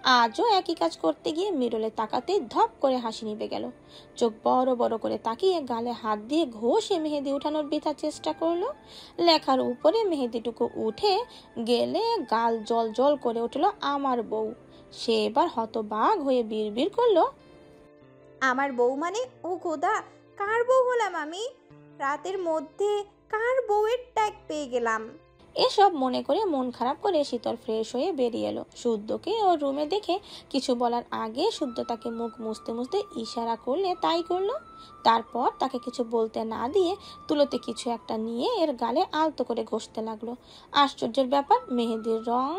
আজও একই কাজ করতে গিয়ে মিরলে তাকাতেই ধপ করে হাসি নিভে গেল। চোখ বড় বড় করে তাকিয়ে গালে হাত দিয়ে ঘষে মেহেদি উঠানোর বৃথা চেষ্টা করলো। লেখার উপরে মেহেদিটুকু উঠে গেলে গাল জল জল করে উঠল আমার বউ। সে এবার হতবাক হয়ে বিড়বিড় করলো, আমার বউ মানে? ও খোদা, কার বউ হলাম আমি? রাতের মধ্যে কার বউয়ের ট্যাগ পেয়ে গেলাম? এসব মনে করে মন খারাপ করে শীতল ফ্রেশ হয়ে বেরিয়ে এলো। শুদ্ধকে ওর রুমে দেখে কিছু বলার আগে শুদ্ধ তাকে মুখ মুছতে মুছতে ইশারা করলে তাই করলো। তারপর তাকে কিছু বলতে না দিয়ে তুলোতে কিছু একটা নিয়ে এর গালে আলতো করে ঘষতে লাগলো। আশ্চর্যের ব্যাপার, মেহেদির রং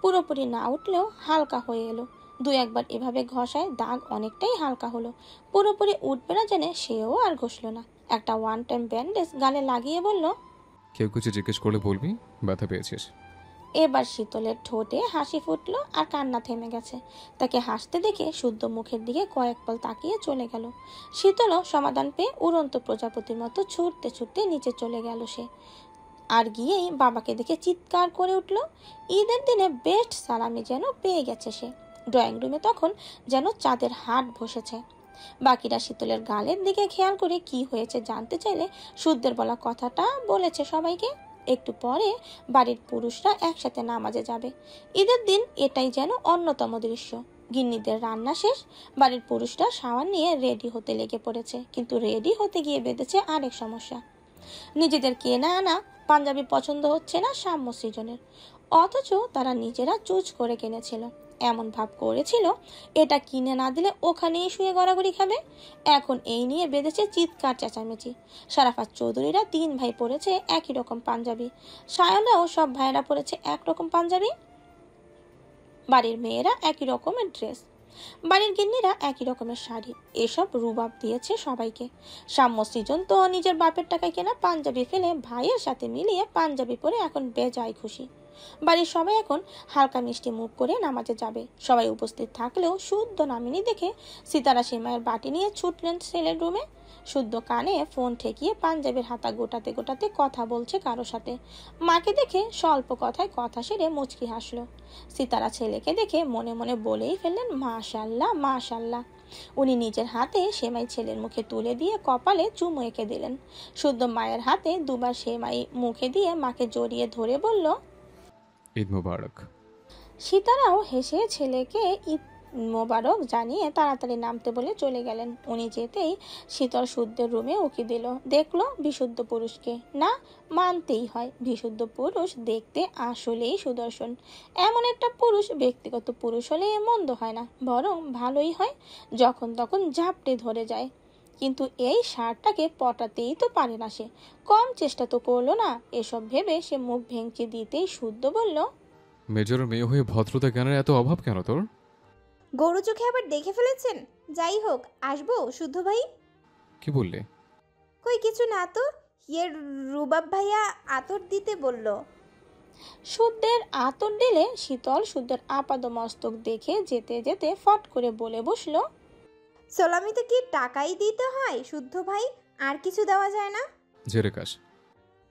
পুরোপুরি না উঠলেও হালকা হয়ে এলো। দু একবার এভাবে ঘষায় দাগ অনেকটাই হালকা হলো। পুরোপুরি উঠবে না জেনে সেও আর ঘষলো না। একটা ওয়ান টাইম ব্যান্ডেজ গালে লাগিয়ে বলল, কেউ কিছু জিজ্ঞেস করলে বলবি ব্যথা পেয়েছিস। এবার শীতলের ঠোঁটে হাসি ফুটলো আর কান্না থেমে গেছে। তাকে হাসতে দেখে শুদ্ধ মুখের দিকে কয়েক পল তাকিয়ে চলে গেল। শীতলও সমাধান পেয়ে উড়ন্ত প্রজাপতির মতো ছুটতে ছুটতে নিচে চলে গেল সে। আর গিয়েই বাবাকে দেখে চিৎকার করে উঠল। ঈদের দিনে বেস্ট সালামি যেন পেয়ে গেছে সে। ড্রয়িং রুমে তখন যেন চাঁদের হাট বসেছে। বাকিরা শীতলের গালের দিকে খেয়াল করে কি হয়েছে জানতে চাইলে শুদ্ধের বলা কথাটা বলেছে সবাইকে। একটু পরে বাড়ির পুরুষরা একসাথে নামাজে যাবে। ঈদের দিন এটাই যেন অন্যতম দৃশ্য। গিন্নিদের রান্না শেষ, বাড়ির পুরুষরা শাওয়ার নিয়ে রেডি হতে লেগে পড়েছে। কিন্তু রেডি হতে গিয়ে বেঁধেছে আরেক সমস্যা। নিজেদের কেনা আনা পাঞ্জাবি পছন্দ হচ্ছে না সাম্য সৃজনের, অথচ তারা নিজেরা চুজ করে কিনেছিল। এমন ভাব করেছিল এটা কিনে না দিলে ওখানেই শুয়ে গড়াগড়ি খাবে। এখন এই নিয়ে বেঁধেছে চিৎকার চেঁচামেচি। শারাফাত চৌধুরীরা 3 ভাই পরেছে একই রকম পাঞ্জাবি, সায়নাও সব ভাইরা পরেছে একরকম পাঞ্জাবি। বাড়ির মেয়েরা একই রকমের ড্রেস, বাড়ির গিন্নিরা একই রকমের শাড়ি। এসব রুবাব দিয়েছে সবাইকে। সাম্য সৃজন তো নিজের বাপের টাকায় কেনা পাঞ্জাবি ফেলে ভাইয়ের সাথে মিলিয়ে পাঞ্জাবি পরে এখন বেজায় খুশি। বাড়ির সবাই এখন হালকা মিষ্টি মুখ করে নামাজে যাবে। সবাই উপস্থিত থাকলেও শুদ্ধ নামিনি দেখে সিতারা সেমাইয়ের বাটি নিয়ে ছুটলেন ছেলের রুমে। শুদ্ধ কানে ফোন ঠেকিয়ে পাঞ্জাবির হাতা গোটাতে গোটাতে কথা বলছে কারো সাথে। মাকে দেখে স্বল্প কথায় কথা সেরে মুচকি হাসলো। সিতারা ছেলেকে দেখে মনে মনে বলেই ফেললেন, মাশাল্লাহ মাশাল্লাহ। উনি নিজের হাতে সেমাই ছেলের মুখে তুলে দিয়ে কপালে চুমু এঁকে দিলেন। শুদ্ধ মায়ের হাতে দুবার সেমাই মুখে দিয়ে মাকে জড়িয়ে ধরে বলল, ঈদ মোবারক। সীতারাও হেসে ছেলেকে ঈদ মোবারক জানিয়ে তাড়াতাড়ি নামতে বলে চলে গেলেন। উনি যেতেই শীতল শুদ্ধের রুমে উকি দিল। দেখলো বিশুদ্ধ পুরুষকে। না, মানতেই হয় বিশুদ্ধ পুরুষ দেখতে আসলেই সুদর্শন। এমন একটা পুরুষ ব্যক্তিগত পুরুষ হলে মন্দ হয় না, বরং ভালোই হয়। যখন তখন ঝাপটে ধরে যায়। কিন্তু এই ষাঁড়টাকে পটাতেই তো পারে না সে। কম চেষ্টা তো করলো না। এসব ভেবে সে মুখ ভেঙচি দিতেই শুদ্ধ বলল, মেজর মেয়ে হয়ে ভদ্রতা জ্ঞানের এত অভাব কেন তোর? গরু চোখে আবার দেখে ফেলেছেন? যাই হোক, আসবো শুদ্ধ ভাই? কি বললে? কই কিছু না তো। ইয়ের রুবাব ভাইয়া আতর দিতে বলল। শুদ্ধের আতর দিলে শীতল শুদ্ধের আপাদ মস্তক দেখে যেতে যেতে ফট করে বলে বসলো, সোলামিতে কি টাকাই দিতে হয় শুদ্ধ ভাই? আর কিছু দেওয়া যায় না? জেরেকাস।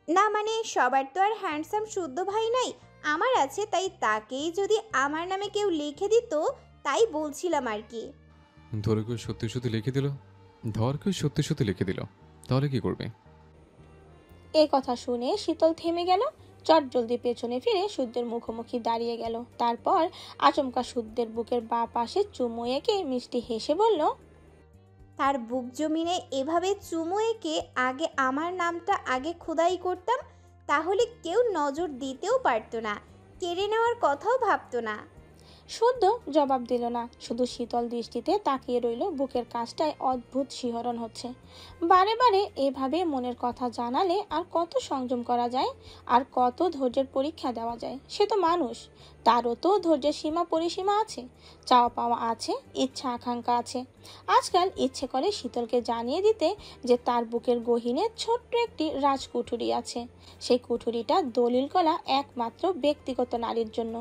না মানে সবার তো আর হ্যান্ডসাম শুদ্ধ ভাই নাই, আমার আছে, তাই তাকেই যদি আমার নামে কেউ লিখে দিত, তাই বলছিলাম আর কি। ধরে কেউ সত্যি সত্যি লিখে দিল? ধর কেউ সত্যি সত্যি লিখে দিল, তাহলে কি করবে? এই কথা শুনে শীতল থেমে গেল। চট জলদি পেছনে ফিরে শুদ্ধের মুখোমুখি দাঁড়িয়ে গেল। তারপর আচমকা শুদ্ধের বুকের বাঁ পাশে চুমু এঁকে মিষ্টি হেসে বলল, তার বুক জমিনে এভাবে চুমু এঁকে আগে আমার নামটা আগে খোদাই করতাম, তাহলে কেউ নজর দিতেও পারতো না, কেড়ে নেওয়ার কথাও ভাবতো না। শুদ্ধ জবাব দিল না, শুধু শীতল দৃষ্টিতে তাকিয়ে রইল। বুকের কাছটায় অদ্ভুত শিহরণ হচ্ছে। বারে বারে এভাবে মনের কথা জানালে আর কত সংযম করা যায়, আর কত ধৈর্যের পরীক্ষা দেওয়া যায়। সে তো মানুষ, তারও তো ধৈর্যের সীমা পরিসীমা আছে, চাওয়া পাওয়া আছে, ইচ্ছা আকাঙ্ক্ষা আছে। আজকাল ইচ্ছে করে শীতলকে জানিয়ে দিতে যে তার বুকের গহীনে ছোট্ট একটি রাজকুঠুরি আছে। সেই কুঠুরিটা দলিল করা একমাত্র ব্যক্তিগত নারীর জন্য।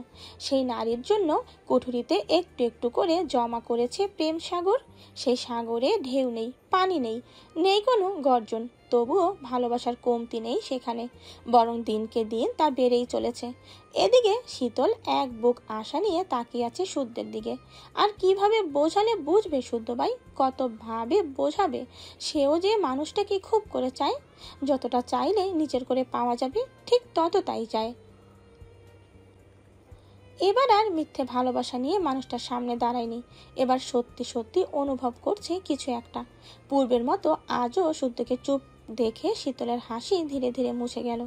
সেই নারীর জন্য কুঠুরিতে একটু একটু করে জমা করেছে প্রেম সাগর। সেই সাগরে ঢেউ নেই, পানি নেই, নেই কোনো গর্জন, তবুও ভালোবাসার কমতি নেই সেখানে, বরং দিনকে দিন তা বেড়েই চলেছে। এদিকে শীতল এক বুক আশা নিয়ে তাকিয়ে আছে শুদ্ধের দিকে। আর কিভাবে বোঝালে বুঝবে শুদ্ধ ভাই, কত ভাবে বোঝাবে? সেও যে মানুষটাকে খুব করে চায়, যতটা চাইলে নিজের করে পাওয়া যাবে ঠিক ততটাই চায়। এবার আর মিথ্যে ভালোবাসা নিয়ে মানুষটার সামনে দাঁড়ায়নি, এবার সত্যি সত্যি অনুভব করছে কিছু একটা। পূর্বের মতো আজও শুদ্ধকে চুপ দেখে শীতলের হাসি ধীরে ধীরে মুছে গেল।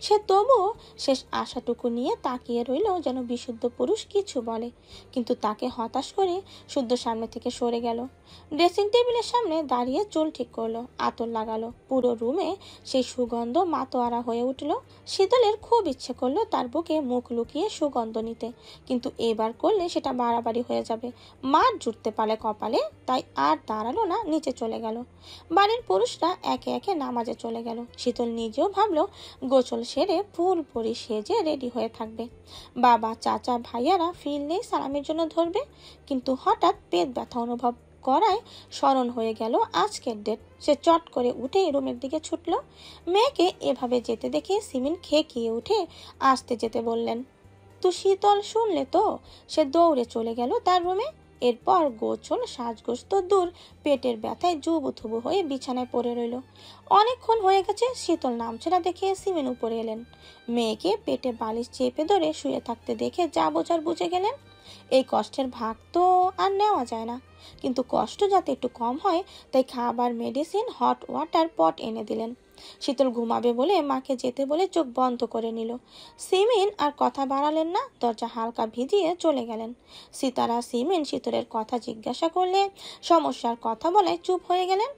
সে তবুও শেষ আশাটুকু নিয়ে তাকিয়ে রইল, যেন বিশুদ্ধ পুরুষ কিছু বলে, কিন্তু তাকে হতাশ করে শুদ্ধ সামনে থেকে সরে গেল। ড্রেসিং টেবিলের সামনে দাঁড়িয়ে চুল ঠিক করলো, আতর লাগালো। পুরো রুমে সেই সুগন্ধ মাতোয়ারা হয়ে উঠল। শীতলের খুব ইচ্ছে করলো তার বুকে মুখ লুকিয়ে সুগন্ধ নিতে, কিন্তু এবার করলে সেটা বাড়াবাড়ি হয়ে যাবে, মার জুটতে পারে কপালে। তাই আর দাঁড়ালো না, নিচে চলে গেল। বাড়ির পুরুষরা একে একে নামাজে চলে গেল। শীতল নিজেও ভাবলো গোসল সেরে ফুল পরি সেজে রেডি হয়ে থাকবে, বাবা চাচা ভাইয়ারা ফিরলেই সালামের জন্য ধরবে। কিন্তু হঠাৎ পেট ব্যথা অনুভব করায় স্মরণ হয়ে গেল আজকের ডেট। সে চট করে উঠে রুমের দিকে ছুটল। মেয়েকে এভাবে যেতে দেখে সিমিন খেকিয়ে উঠে আসতে যেতে বললেন। তো শীতল শুনলে তো, সে দৌড়ে চলে গেল তার রুমে। এরপর গোছল সাজগোজ তো দূর, পেটের ব্যথায় জুবুথুবু হয়ে বিছানায় পড়ে রইল। অনেকক্ষণ হয়ে গেছে, শীতল নামছেনা দেখে সিমিন উপরে এলেন। মেয়েকে পেটে বালিশ চেপে ধরে শুয়ে থাকতে দেখে যা বোঝার বুঝে গেলেন। এই কষ্টের ভাগ তো আর নেওয়া যায় না, কিন্তু কষ্ট যাতে একটু কম হয় তাই খাবার, মেডিসিন, হট ওয়াটার পট এনে দিলেন। শীতল ঘুমাবে বলে মাকে যেতে বলে চোখ বন্ধ করে নিল। সিমিন আর কথা বাড়ালেন না, দরজা হালকা ভিজিয়ে চলে গেলেন। সিতারা সিমিন শীতলের কথা জিজ্ঞাসা করলে সমস্যার কথা বলায় চুপ হয়ে গেলেন।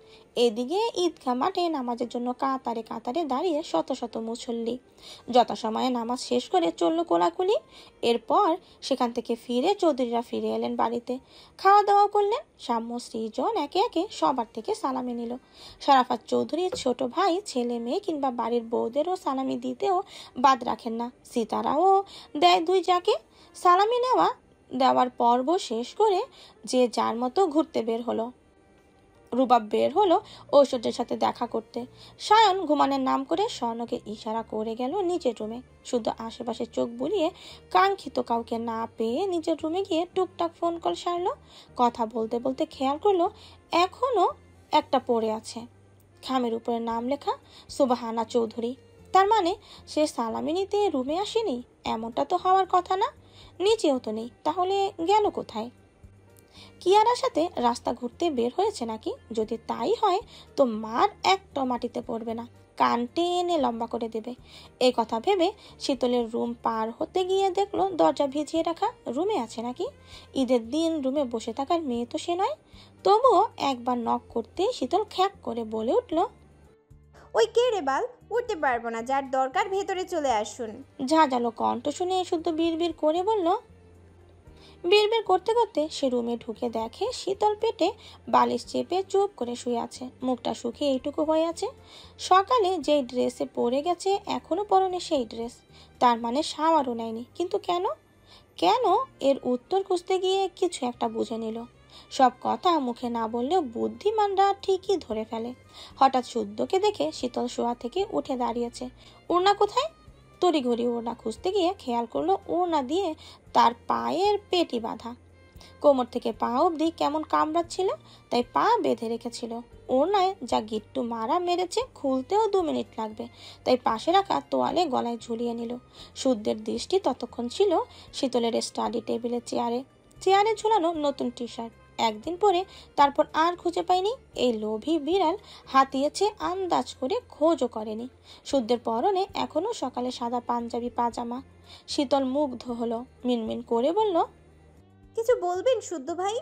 এদিকে ঈদগাহ মাঠে নামাজের জন্য কাতারে কাতারে দাঁড়িয়ে শত শত মুসল্লি। যথাসময়ে নামাজ শেষ করে চলল কোলাকুলি। এরপর সেখান থেকে ফিরে চৌধুরীরা ফিরে এলেন বাড়িতে, খাওয়া দাওয়া করলেন। সাম্য সৃজন একে একে সবার থেকে সালামি নিল। শরাফত চৌধুরীর ছোট ভাই, ছেলে মেয়ে কিংবা বাড়ির বউদেরও সালামি দিতেও বাদ রাখেন না। সিতারাও দেয় দুই যাকে। সালামি দেওয়ার পর্ব শেষ করে যে যার মতো ঘুরতে বের হলো। রুবাব বের হলো ঐশ্বর্যের সাথে দেখা করতে। সায়ন ঘুমানোর নাম করে স্বর্ণকে ইশারা করে গেল নিজের রুমে। শুধু আশেপাশে চোখ বুলিয়ে কাঙ্ক্ষিত কাউকে না পেয়ে নিজের রুমে গিয়ে টুকটাক ফোন কল সারলো। কথা বলতে বলতে খেয়াল করলো এখনো একটা পড়ে আছে, খামের উপরে নাম লেখা সুবাহানা চৌধুরী। তার মানে সে সালামি নিতে রুমে আসেনি, এমনটা তো হওয়ার কথা না। নিচেও তো নেই, তাহলে গেল কোথায়? কিয়ারার সাথে রাস্তা ঘুরতে বের হয়েছে নাকি? যদি তাই হয় তো মার একটা মাটিতে পড়বে না, কান টেনে লম্বা করে দেবে। এই কথা ভেবে শীতলের রুম পার হতে গিয়ে দেখলো দরজা ভিজিয়ে রাখা। রুমে আছে নাকি? ঈদের দিন রুমে বসে থাকার মেয়ে তো সে নয়। তবুও একবার নক করতে শীতল খ্যাক করে বলে উঠল, ওই কে রে বাল, উঠতে পারবো না, যার দরকার ভেতরে চলে আসুন। ঝাঁঝালো কণ্ঠ শুনে শুদ্ধ বিড়বিড় করে বলল। বিড়বিড় করতে করতে সে রুমে ঢুকে দেখে শীতল পেটে বালিশ চেপে চুপ করে শুয়ে আছে, মুখটা শুকিয়ে এইটুকু হয়ে আছে। সকালে যেই ড্রেসে পরে গেছে এখনো পরনে সেই ড্রেস, তার মানে শাওয়ারও নেয়নি। কিন্তু কেন? কেন? এর উত্তর খুঁজতে গিয়ে কিছু একটা বুঝে নিল। সব কথা মুখে না বললেও বুদ্ধিমানরা ঠিকই ধরে ফেলে। হঠাৎ শুদ্ধকে দেখে শীতল শোয়া থেকে উঠে দাঁড়িয়েছে। ওড়না কোথায়? তড়িঘড়ি ওড়না খুঁজতে গিয়ে খেয়াল করলো ওড়না দিয়ে তার পায়ের পেটি বাঁধা। কোমর থেকে পা অবধি কেমন কামড়াচ্ছিল, তাই পা বেঁধে রেখেছিল। ওড়নায় যা গিট্টু মারা মেরেছে, খুলতেও 2 মিনিট লাগবে, তাই পাশে রাখা তোয়ালে গলায় ঝুলিয়ে নিল। শুদ্ধের দৃষ্টি ততক্ষণ ছিল শীতলের স্টাডি টেবিলের চেয়ারে ঝুলানো নতুন টি শার্ট। একদিন পরে তারপর আর খুঁজে পায়নি। এই লোভী বিড়াল হাতিয়েছে আন্দাজ করে, খোঁজও করেনি। শুদ্ধের পরনে এখনো সকালে সাদা পাঞ্জাবি পাজামা। শীতল মুগ্ধ হলো, মিনমিন করে বলল, কিছু বলবেন শুদ্ধ ভাই?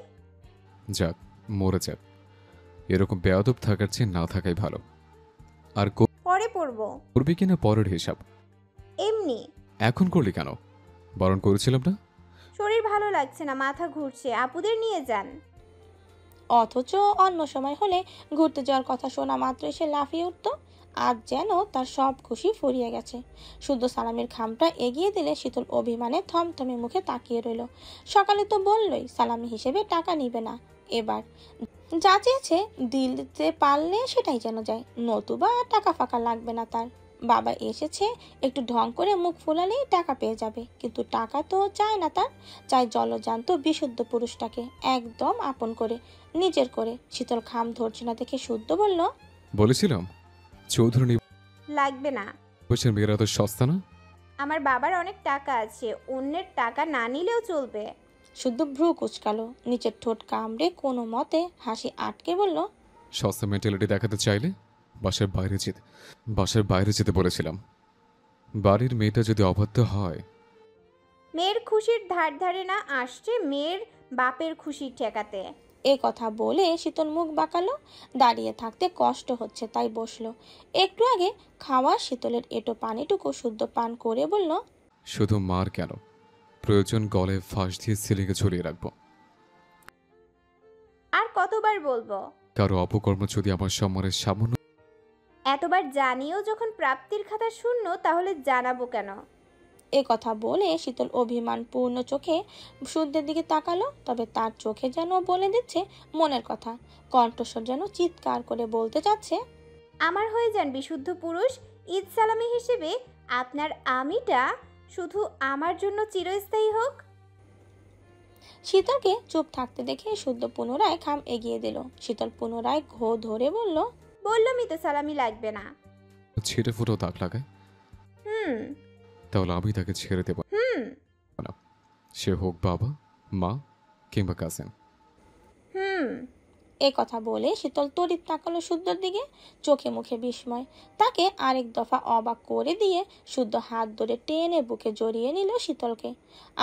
যাক, মরে যাক, এরকম বেয়াদব থাকার চেয়ে না থাকাই ভালো। আর পরে পড়বো। করবি কিনা পরের হিসাব। এমনি। এখন করলি কেন? বারণ করেছিলাম না? শরীর ভালো লাগছে না, মাথা ঘুরছে, আপুদের নিয়ে যান। অথচ অন্য সময় হলে ঘুরতে যাওয়ার কথা শোনা মাত্রই সে লাফিয়ে উঠত। আজ যেন তার সব খুশি ফুরিয়ে গেছে। শুদ্ধ সালামের খামটা এগিয়ে দিলে শীতল অভিমানে থমথমে মুখে তাকিয়ে রইল। সকালে তো বললই সালামি হিসেবে টাকা নিবে না। এবার যা চেয়েছে দিতে পারলে সেটাই যেন যায়, নতুবা টাকা ফাঁকা লাগবে না তার। বাবা এসেছে, একটু ঢং করে মুখ ফুলালেই টাকা পেয়ে যাবে, কিন্তু টাকা তো চায় না তার, চাই জলজান্ত বিশুদ্ধ পুরুষটাকে একদম আপন করে, নিজের করে। শীতল খাম ধরছে না দেখে শুদ্ধ বলল, বলেছিলাম চৌধুরী লাগবে না। বসের মেয়েরা তো সস্তা না। আমার বাবার অনেক টাকা আছে, অন্যের টাকা না নিলেও চলবে। শুদ্ধ ভ্রু কুচকালো, নিচের ঠোঁট কামড়ে কোনো মতে হাসি আটকে বলল, সস্তা মেন্টালিটি দেখাতে চাইলে বাসার বাইরে যেতে বলেছিলাম। বাড়ির মেয়েটা যদি অবাধ্য হয়। মেয়ের খুশির ধার ধারে না আসছে মেয়ের বাপের খুশি ঠেকাতে। এ কথা বলে শীতল মুখ বাঁকালো, দাঁড়িয়ে থাকতে কষ্ট হচ্ছে তাই বসলো। একটু আগে খাওয়া শীতলের এঁটো পানিটুকু শুদ্ধ পান করে বলল, শুধু মার কেন, প্রয়োজন গলে ফাঁস দিয়ে সিলিংয়ে ঝুলিয়ে রাখবো। আর কতবার বলবো? কারো অপকর্ম যদি আমার সম্মানের সামান্য। এতবার জানিও যখন প্রাপ্তির খাতা শূন্য, তাহলে জানাবো কেন? এ কথা বলে শীতল অভিমানপূর্ণ চোখে শুদ্ধের দিকে তাকালো, তবে তার চোখে যেন বলে দিচ্ছে মনের কথা, কণ্ঠস্বর যেন চিৎকার করে বলতে চাচ্ছে, আমার হয়ে যান বিশুদ্ধ পুরুষ। ঈদ সালামি হিসেবে আপনার আমিটা শুধু আমার জন্য চিরস্থায়ী হোক। শীতলকে চুপ থাকতে দেখে শুদ্ধ পুনরায় খাম এগিয়ে দিল। শীতল পুনরায় ঘো ধরে বলল, বললামই তো সালামি লাগবে না। ছিটে ফুটেও দাগ লাগায়, হুম তাহলে আমি তাকে ছেড়ে দেব হুম না, সে হোক বাবা, মা কিংবা কাজিন। হুম এ কথা বলে শীতল তড়িৎ তাকালো শুদ্ধর দিকে, চোখে মুখে বিস্ময়। তাকে আরেক দফা অবাক করে দিয়ে শুদ্ধ হাত ধরে টেনে বুকে জড়িয়ে নিল শীতলকে।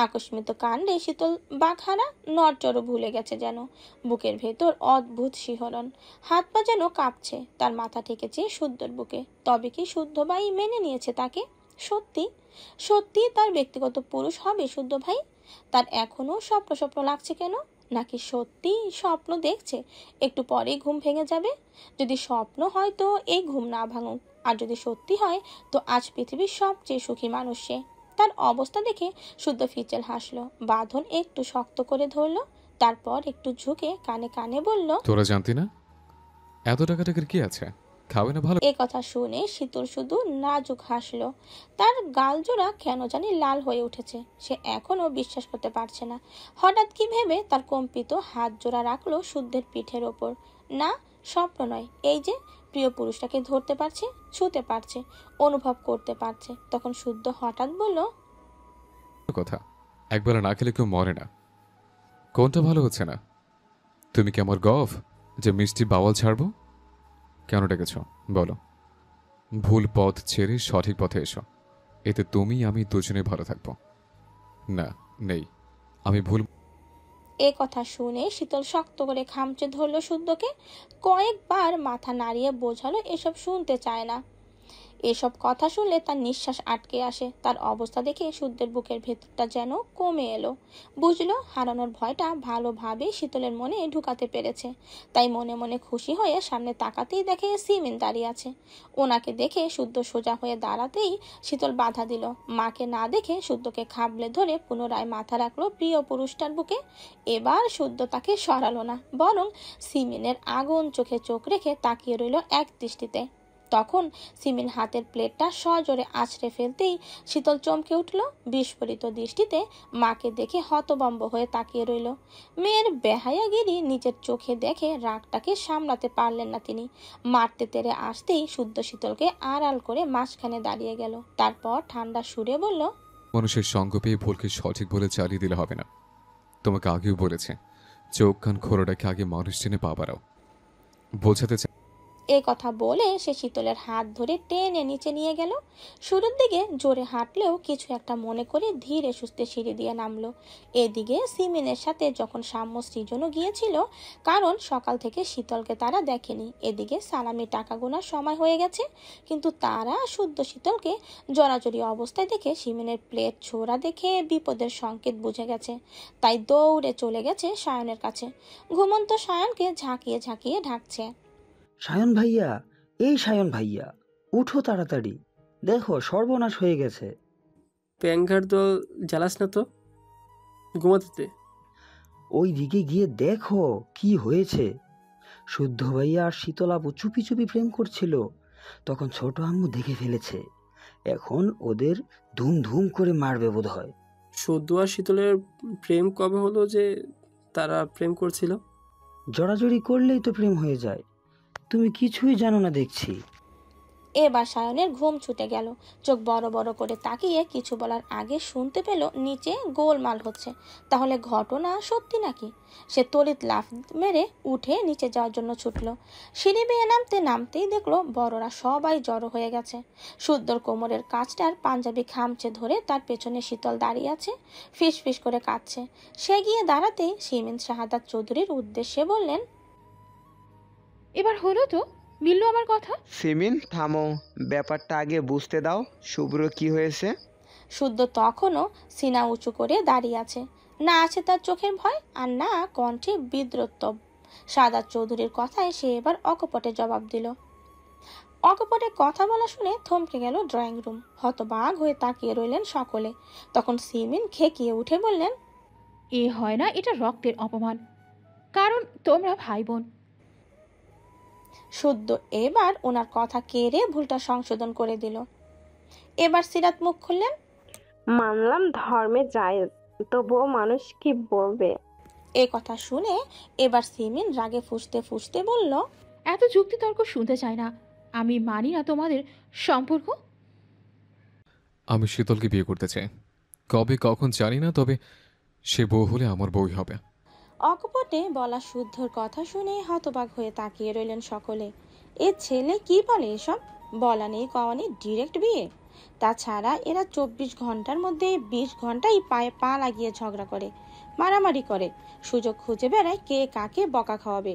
আকস্মিত কাণ্ডে শীতল বাঘহারা, নড়চড়ও ভুলে গেছে যেন। বুকের ভেতর অদ্ভুত শিহরণ, হাত পা যেন কাঁপছে। তার মাথা ঠেকেছে শুদ্ধর বুকে। তবে কি শুদ্ধ ভাই মেনে নিয়েছে তাকে? সত্যি সত্যি তার ব্যক্তিগত পুরুষ হবে শুদ্ধ ভাই? তার এখনো স্বপ্ন স্বপ্ন লাগছে কেন? নাকি সত্যি স্বপ্ন দেখছে, একটু পরেই ঘুম ভেঙে যাবে? যদি স্বপ্ন হয় তো এই ঘুম না ভাঙুক, আর যদি সত্যি হয় তো আজ পৃথিবীর সবচেয়ে সুখী মানুষ সে। তার অবস্থা দেখে শুদ্ধ ফিচেল হাসলো, বাঁধন একটু শক্ত করে ধরলো, তারপর একটু ঝুঁকে কানে কানে বলল, তোরা জানতি না এত টাকা টাকার কি আছে, খাবে না ভালো। এ কথা শুনে শীতল শুধু নাজুক হাসলো। তার গালজোড়া কেন জানি লাল হয়ে উঠেছে, সে এখনো বিশ্বাস করতে পারছে না। হঠাৎ কি ভেবে তার কম্পিত হাত জোড়া রাখলো শুদ্ধের পিঠের ওপর। না, স্বপ্ন নয়, এই যে প্রিয় পুরুষটাকে ধরতে পারছে, ছুঁতে পারছে, অনুভব করতে পারছে। তখন শুদ্ধ হঠাৎ বলল, কথা একবেলা না খেলে কেউ মরে না। কোনটা ভালো হচ্ছে না? তুমি কি আমার গফ যে মিষ্টি বাওয়াল ছাড়বো? কেন ডেকেছ বলো? ভুল পথ ছেড়ে সঠিক পথে এসো, এতে তুমি আমি দুজনে ভালো থাকবো। না, নেই, আমি ভুল। এ কথা শুনে শীতল শক্ত করে খামচে ধরলো শুদ্ধকে, কয়েকবার মাথা নাড়িয়ে বোঝালো এসব শুনতে চায় না। এসব কথা শুনলে তার নিঃশ্বাস আটকে আসে। তার অবস্থা দেখে শুদ্ধের বুকের ভেতরটা যেন কমে এলো। বুঝলো হারানোর ভয়টা ভালোভাবে শীতলের মনে ঢুকাতে পেরেছে। তাই মনে মনে খুশি হয়ে সামনে তাকাতেই দেখে সিমিন দাঁড়িয়ে আছে। ওনাকে দেখে শুদ্ধ সোজা হয়ে দাঁড়াতেই শীতল বাধা দিল। মাকে না দেখে শুদ্ধকে খাবলে ধরে পুনরায় মাথা রাখলো প্রিয় পুরুষটার বুকে। এবার শুদ্ধ তাকে সরালো না, বরং সিমিনের আগুন চোখে চোখ রেখে তাকিয়ে রইল এক দৃষ্টিতে। তখন সিমিন হাতের প্লেটটা সজোরে আছড়ে ফেলতেই শীতল চমকে উঠল। বিস্ফোরিত দৃষ্টিতে মাকে দেখে হতভম্ব হয়ে তাকিয়ে রইল। মেয়ের বেহায়াগিরি নিজের চোখে দেখে রাগটাকে সামলাতে পারলেন না তিনি। মারতে তেড়ে আসতেই শুদ্ধ শীতলকে আড়াল করে মাঝখানে দাঁড়িয়ে গেল। তারপর ঠান্ডা সুরে বলল, মানুষের সঙ্গ পেয়ে ভুলকে সঠিক বলে চালিয়ে দিলে হবে না। তোমাকে আগেও বলেছে, চোখ কান খোলাটাকে আগে মানুষ চেনে পা বাড়াও। বোঝাতে চাই। এ কথা বলে সে শীতলের হাত ধরে টেনে নিচে নিয়ে গেল। শুরুর দিকে জোরে হাঁটলেও কিছু একটা মনে করে ধীরে সুস্থে সিঁড়ি দিয়ে নামলো। এদিকে সিমিনের সাথে যখন সাম্য সৃজনও গিয়েছিল, কারণ সকাল থেকে শীতলকে তারা দেখেনি। এদিকে সালামি টাকা গোনার সময় হয়ে গেছে, কিন্তু তারা শুদ্ধ শীতলকে জড়াজড়ি অবস্থায় দেখে সিমিনের প্লেট ছোড়া দেখে বিপদের সংকেত বুঝে গেছে। তাই দৌড়ে চলে গেছে সায়নের কাছে। ঘুমন্ত সায়নকে ঝাঁকিয়ে ঝাঁকিয়ে ঢাকছে, সায়ন ভাইয়া, এই সায়ন ভাইয়া, উঠো তাড়াতাড়ি, দেখো সর্বনাশ হয়ে গেছে। প্যাঙ্গার দল জ্বালাস না তো, ঘুমাতে দে। ওই দিকে গিয়ে দেখো কি হয়েছে। শুদ্ধ ভাইয়া আর শীতল আপু চুপি চুপি প্রেম করছিল, তখন ছোট আম্মু দেখে ফেলেছে। এখন ওদের ধুম ধুম করে মারবে বোধ হয়। সদ্য আর শীতলের প্রেম কবে হলো যে তারা প্রেম করছিল? জড়াজড়ি করলেই তো প্রেম হয়ে যায়। তুমি কিছুই জানো না দেখছি। এবার সায়নের ঘুম ছুটে গেল। চোখ বড় বড় করে তাকিয়ে কিছু বলার আগে শুনতে পেল নিচে গোলমাল হচ্ছে। তাহলে ঘটনা সত্যি নাকি? সে তড়িৎ লাফ মেরে উঠে নিচে যাওয়ার জন্য ছুটল। সিঁড়ি বেয়ে নামতে নামতেই দেখলো বড়রা সবাই জড়ো হয়ে গেছে। শুদ্ধর কোমরের কাছটার পাঞ্জাবি খামচে ধরে তার পেছনে শীতল দাঁড়িয়ে আছে, ফিস ফিস করে কাঁদছে। সে গিয়ে দাঁড়াতেই শিমিন শাহাদাত চৌধুরীর উদ্দেশ্যে বললেন, এবার হলো তো, মিলল আমার কথা। সিমিন থামো, ব্যাপারটা আগে বুঝতে দাও। শুভ্র কি হয়েছে? শুদ্ধ তখনও সিনা উঁচু করে দাঁড়িয়ে আছে। না আছে তার চোখের ভয়, আর না কণ্ঠে বিদ্রুত্ব। সাদাত চৌধুরীর কথায় সে এবার অকপটে জবাব দিল। অকপটে কথা বলা শুনে থমকে গেল ড্রয়িং রুম। হতবাক হয়ে তাকিয়ে রইলেন সকলে। তখন সিমিন খেকিয়ে উঠে বললেন, এ হয় না, এটা রক্তের অপমান, কারণ তোমরা ভাই বোন। শুদ্ধ এবার ওনার কথা কেড়ে ভুলটা সংশোধন করে দিল। এবার সিরাত মুখ খুললেন, মানলাম ধর্মে জায়েজ, তবুও মানুষ কি বলবে। এ কথা শুনে এবার সিমিন রাগে ফুঁসতে ফুঁসতে বলল, এত যুক্তিতর্ক শুনতে চাই না, আমি মানি না তোমাদের সম্পর্ক। আমি শীতলকে বিয়ে করতে চাই, কবে কখন জানি না, তবে সে বউ হলে আমার বউই হবে। অকপটে বলা শুদ্ধর কথা শুনে হতবাক হয়ে তাকিয়ে রইলেন সকলে। এ ছেলে কি বলে এসব? বলা নেই কওয়া নেই, ডিরেক্ট বিয়ে। তাছাড়া এরা 24 ঘন্টার মধ্যে 20 ঘন্টাই পায়ে পা লাগিয়ে ঝগড়া করে, মারামারি করে, সুযোগ খুঁজে বেড়ায় কে কাকে বকা খাওয়াবে।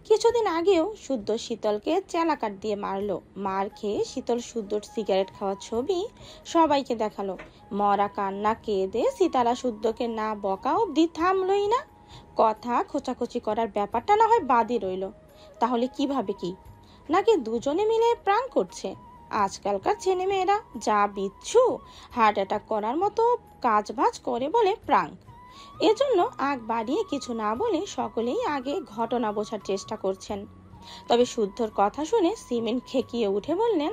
কিছুদিন আগেও শুদ্ধ শীতলকে চেলাকাট দিয়ে মারলো। মার খেয়ে শীতল শুদ্ধর সিগারেট খাওয়ার ছবি সবাইকে দেখালো। মরা কান্না কেঁদে সীতারা শুদ্ধকে না বকা অব্দি থামলই না। কথা খোঁচাখুচি করার ব্যাপারটা না হয় বাদই রইল। তাহলে কিভাবে কি? নাকি দুজনে মিলে প্রাণ করছে? আজকালকার ছেলে মেয়েরা যা বিচ্ছু, হার্ট অ্যাটাক করার মতো কাজ বাজ করে বলে প্রাঙ্ক। এজন্য আগ বাড়িয়ে কিছু না বলে সকলেই আগে ঘটনা বোঝার চেষ্টা করছেন। তবে শুদ্ধর কথা শুনে সিমেন্ট খেকিয়ে উঠে বললেন,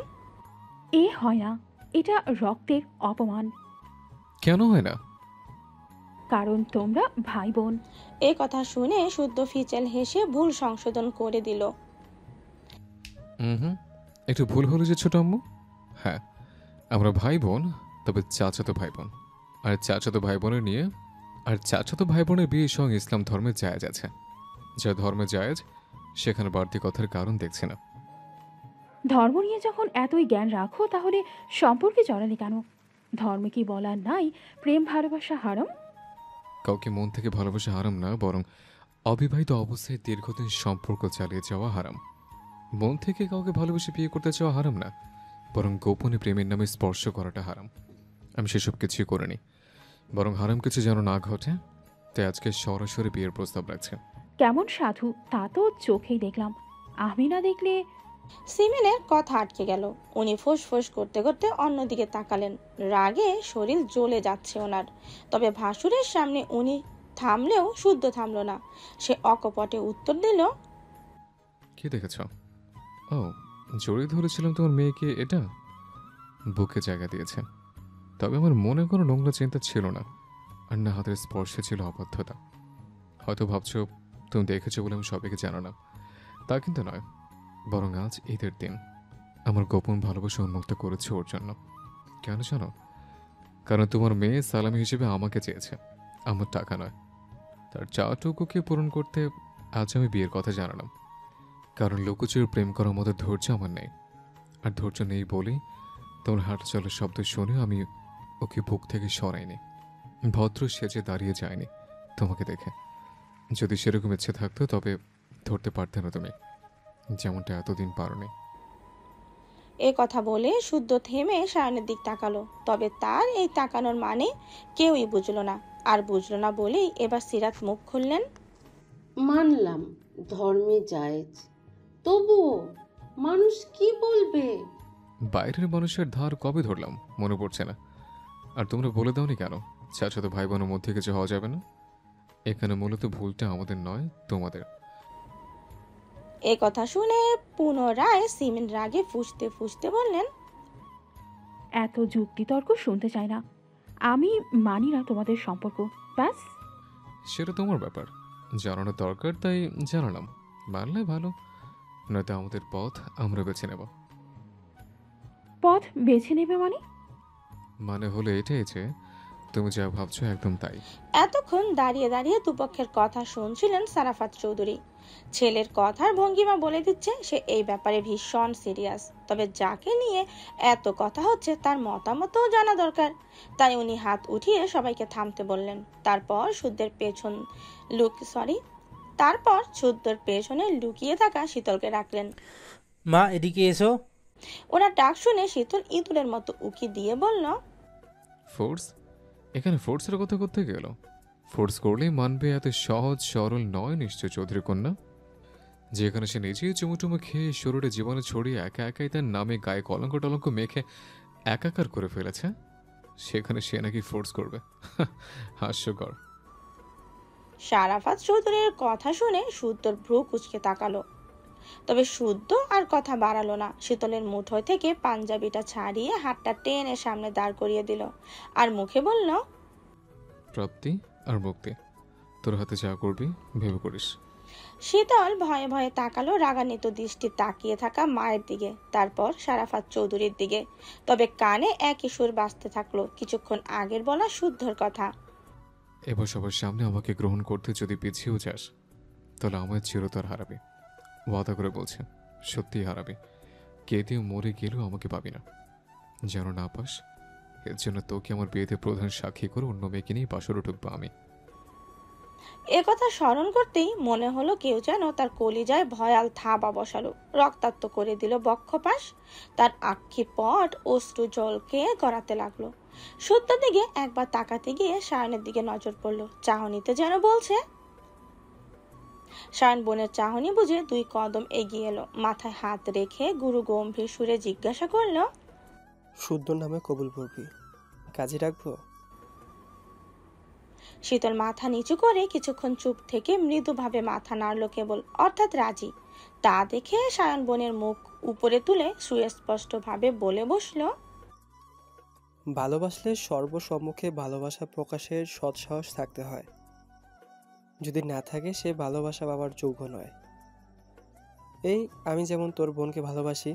এ হয় না, এটা রক্তের অপমান, কেন হয় না? কারণ তোমরা ভাই বোন। এ কথা শুনে শুদ্ধ ফিচেল হেসে ভুল সংশোধন করে দিল। হুম, একটু ভুল হলো যে ছোট আম্মু। হ্যাঁ, আমরা ভাই বোন, তবে চাচাতো ভাই বোন। আর চাচাতো ভাই বোনের নিয়ে আর চাচাতো ভাই বোনের বিয়ের সঙ্গে ইসলাম ধর্মে জায়েজ আছে। যা ধর্মে জায়েজ, সেখানে বাড়তি কথার কারণ দেখছি না। ধর্ম নিয়ে যখন এতই জ্ঞান রাখো, তাহলে সম্পর্কে জড়ালে কেন? ধর্মে কি বলা নাই প্রেম ভালোবাসা হারাম? কাউকে মন থেকে ভালোবাসা হারাম না, বরং অবিবাহিত অবস্থায় দীর্ঘদিন সম্পর্ক চালিয়ে যাওয়া হারাম। মন থেকে কাউকে ভালোবেসে বিয়ে করতে চাওয়া হারাম না, বরং গোপনে প্রেমের নামে স্পর্শ করাটা হারাম। আমি সেসব কিছুই করিনি, বরং হারাম কিছু যেন না ঘটে, তাই আজকে সরাসরি বিয়ের প্রস্তাব রাখছে। কেমন সাধু তা তো চোখেই দেখলাম, আমি না দেখলে। সিমেনের কথা আটকে গেল। উনি ফোঁস করতে করতে অন্যদিকে তাকালেন। রাগে শরীর জ্বলে যাচ্ছে ওনার। তবে ভাসুরের সামনে উনি থামলেও শুদ্ধ থামলো না। সে অকপটে উত্তর দিল, কি দেখেছ? ও, জড়িয়ে ধরেছিলাম তোমার মেয়েকে, এটা বুকে জায়গা দিয়েছে। তবে আমার মনে কোনো নোংরা চিন্তা ছিল না, আর না হাতের স্পর্শে ছিল অবদ্ধতা। হয়তো ভাবছো তুমি দেখেছো বলে আমি সবাইকে জানালাম, তা কিন্তু নয়। বরং আজ ঈদের দিন আমার গোপন ভালোবাসা উন্মুক্ত করেছে ওর জন্য। কেন জানো? কারণ তোমার মেয়ে সালামি হিসেবে আমাকে চেয়েছে, আমার টাকা নয়। তার চাওয়াটুকুকে পূরণ করতে আজ আমি বিয়ের কথা জানালাম। কারণ লুকোচুরি প্রেম করার মতো ধৈর্য আমার নেই, আর ধৈর্য নেই বলেই তোমার হাঁটা চলার শব্দ শুনে আমি ওকে বুক থেকে সরাইনি, ভদ্র সেজে দাঁড়িয়ে যায়নি তোমাকে দেখে। যদি সেরকম ইচ্ছে থাকতো তবে ধরতে পারতে না তুমি, যেমনটা এতদিন পারোনি। এ কথা বলে শুদ্ধ থেমে সায়নের দিক তাকালো। তবে তার এই তাকানোর মানে কেউই বুঝলো না। আর বুঝলো না বলেই এবার সিরাত মুখ খুললেন, মানলাম ধর্মে জায়েজ, তবুও মানুষ কি বলবে। বাইরের মানুষের ধার কবে ধরলাম মনে পড়ছে না। আর তোমরা বলে দাওনি কেন চাচাতো ভাই বোনের মধ্যে কিছু হওয়া যাবে না? এখানে মূলত ভুলটা আমাদের নয়, তোমাদের। এ কথা শুনে পুনরায় সিমেন রাগে ফুঁসতে ফুঁসতে বললেন, এত যুক্তিতর্ক শুনতে চাই না। আমি মানি না তোমাদের সম্পর্ক, ব্যাস। সেটা তোমার ব্যাপার, জানানো দরকার তাই জানালাম। মানলে ভালো, নয়তো আমাদের পথ আমরা বেছে নেব। পথ বেছে নেবে মানে হলো এটাই যে তুমি যা ভাবছো একদম তাই। এতক্ষণ দাঁড়িয়ে দাঁড়িয়ে দুপক্ষের কথা শুনছিলেন সারাফাত চৌধুরী। ছেলের কথার ভঙ্গিমা বলে দিচ্ছে সে এই ব্যাপারে ভীষণ সিরিয়াস। তবে যাকে নিয়ে এত কথা হচ্ছে তার মতামতও জানা দরকার। তাই উনি হাত উঠিয়ে সবাইকে থামতে বললেন। তারপর শুদ্ধের পেছনে লুকিয়ে থাকা শীতলকে ডাকলেন। মা, এদিকে এসো। ওনার ডাক শুনে শীতল ইঁদুরের মতো উকি দিয়ে বলল, ফোর্স? এখানে ফোর্সের কথা করতে গেল? ফোর্স করলেই মানবে এত সহজ সরল নয় নিশ্চয় চৌধুরী কন্যা। যেখানে সে নিজেই চুমুটুমু খেয়ে শরীরে জীবনে ছড়িয়ে একা একাই তার নামে গায়ে কলঙ্ক টলঙ্ক মেখে একাকার করে ফেলেছে, সেখানে সে নাকি ফোর্স করবে? হাস্যকর। সারাফাত চৌধুরীর কথা শুনে শুদ্ধর ভ্রু কুঁচকে তাকালো। তবে শুদ্ধ আর কথা বাড়ালো না। শীতলের মুঠো থেকে পাঞ্জাবিটা ছাড়িয়ে হাতটা টেনে সামনে দাঁড় করিয়ে দিল আর মুখে বলল, প্রাপ্তি আর মুক্তি, তোর হাতে যা করবি ভেবে করিস। শীতল ভয়ে ভয়ে তাকালো রাগান্বিত দৃষ্টি তাকিয়ে থাকা মায়ের দিকে, তারপর সারাফাত চৌধুরীর দিকে। তবে কানে একই সুর বাজতে থাকলো কিছুক্ষণ আগের বলা শুদ্ধর কথা। এবার সবার সামনে আমাকে গ্রহণ করতে যদি পিছিয়েও যাস তাহলে আমার চিরতর হারাবি। ওয়াদা করে বলছে, সত্যিই হারাবি। কেঁদেও মরে গেলেও আমাকে পাবি না। যেন না পাস, এর জন্য তোকে আমার বিয়েতে প্রধান সাক্ষী করে অন্য মেয়েকে নিয়ে বাসরে ঢুকবো আমি। এ কথা স্মরণ করতেই মনে হলো কেউ যেন তার কলিজায় ভয়াল থাবা বসালো, রক্তাক্ত করে দিল বক্ষপাশ। তার আক্ষি পট অশ্রু জলকে গড়াতে লাগলো। সত্যর দিকে একবার তাকাতে গিয়ে সায়নের দিকে নজর পড়লো। চাহনিতে যেন বলছে। সায়ন বোনের চাহনি বুঝে 2 কদম এগিয়ে এলো। মাথায় হাত রেখে গুরু গম্ভীর সুরে জিজ্ঞাসা করলো, শুদ্ধ নামে কবুল পড়বি, কাজে রাখবো? শীতল মাথা নিচু করে কিছুক্ষণ চুপ থেকে মৃদুভাবে মাথা নাড়ল কেবল, অর্থাৎ রাজি। তা দেখে সায়ন বোনের মুখ উপরে তুলে সুস্পষ্টভাবে বলে বসলো, ভালোবাসলে সর্বসম্মুখে ভালোবাসা প্রকাশের সৎসাহস থাকতে হয়। যদি না থাকে সে ভালোবাসা পাবার যোগ্য নয়। এই আমি যেমন তোর বোনকে ভালোবাসি,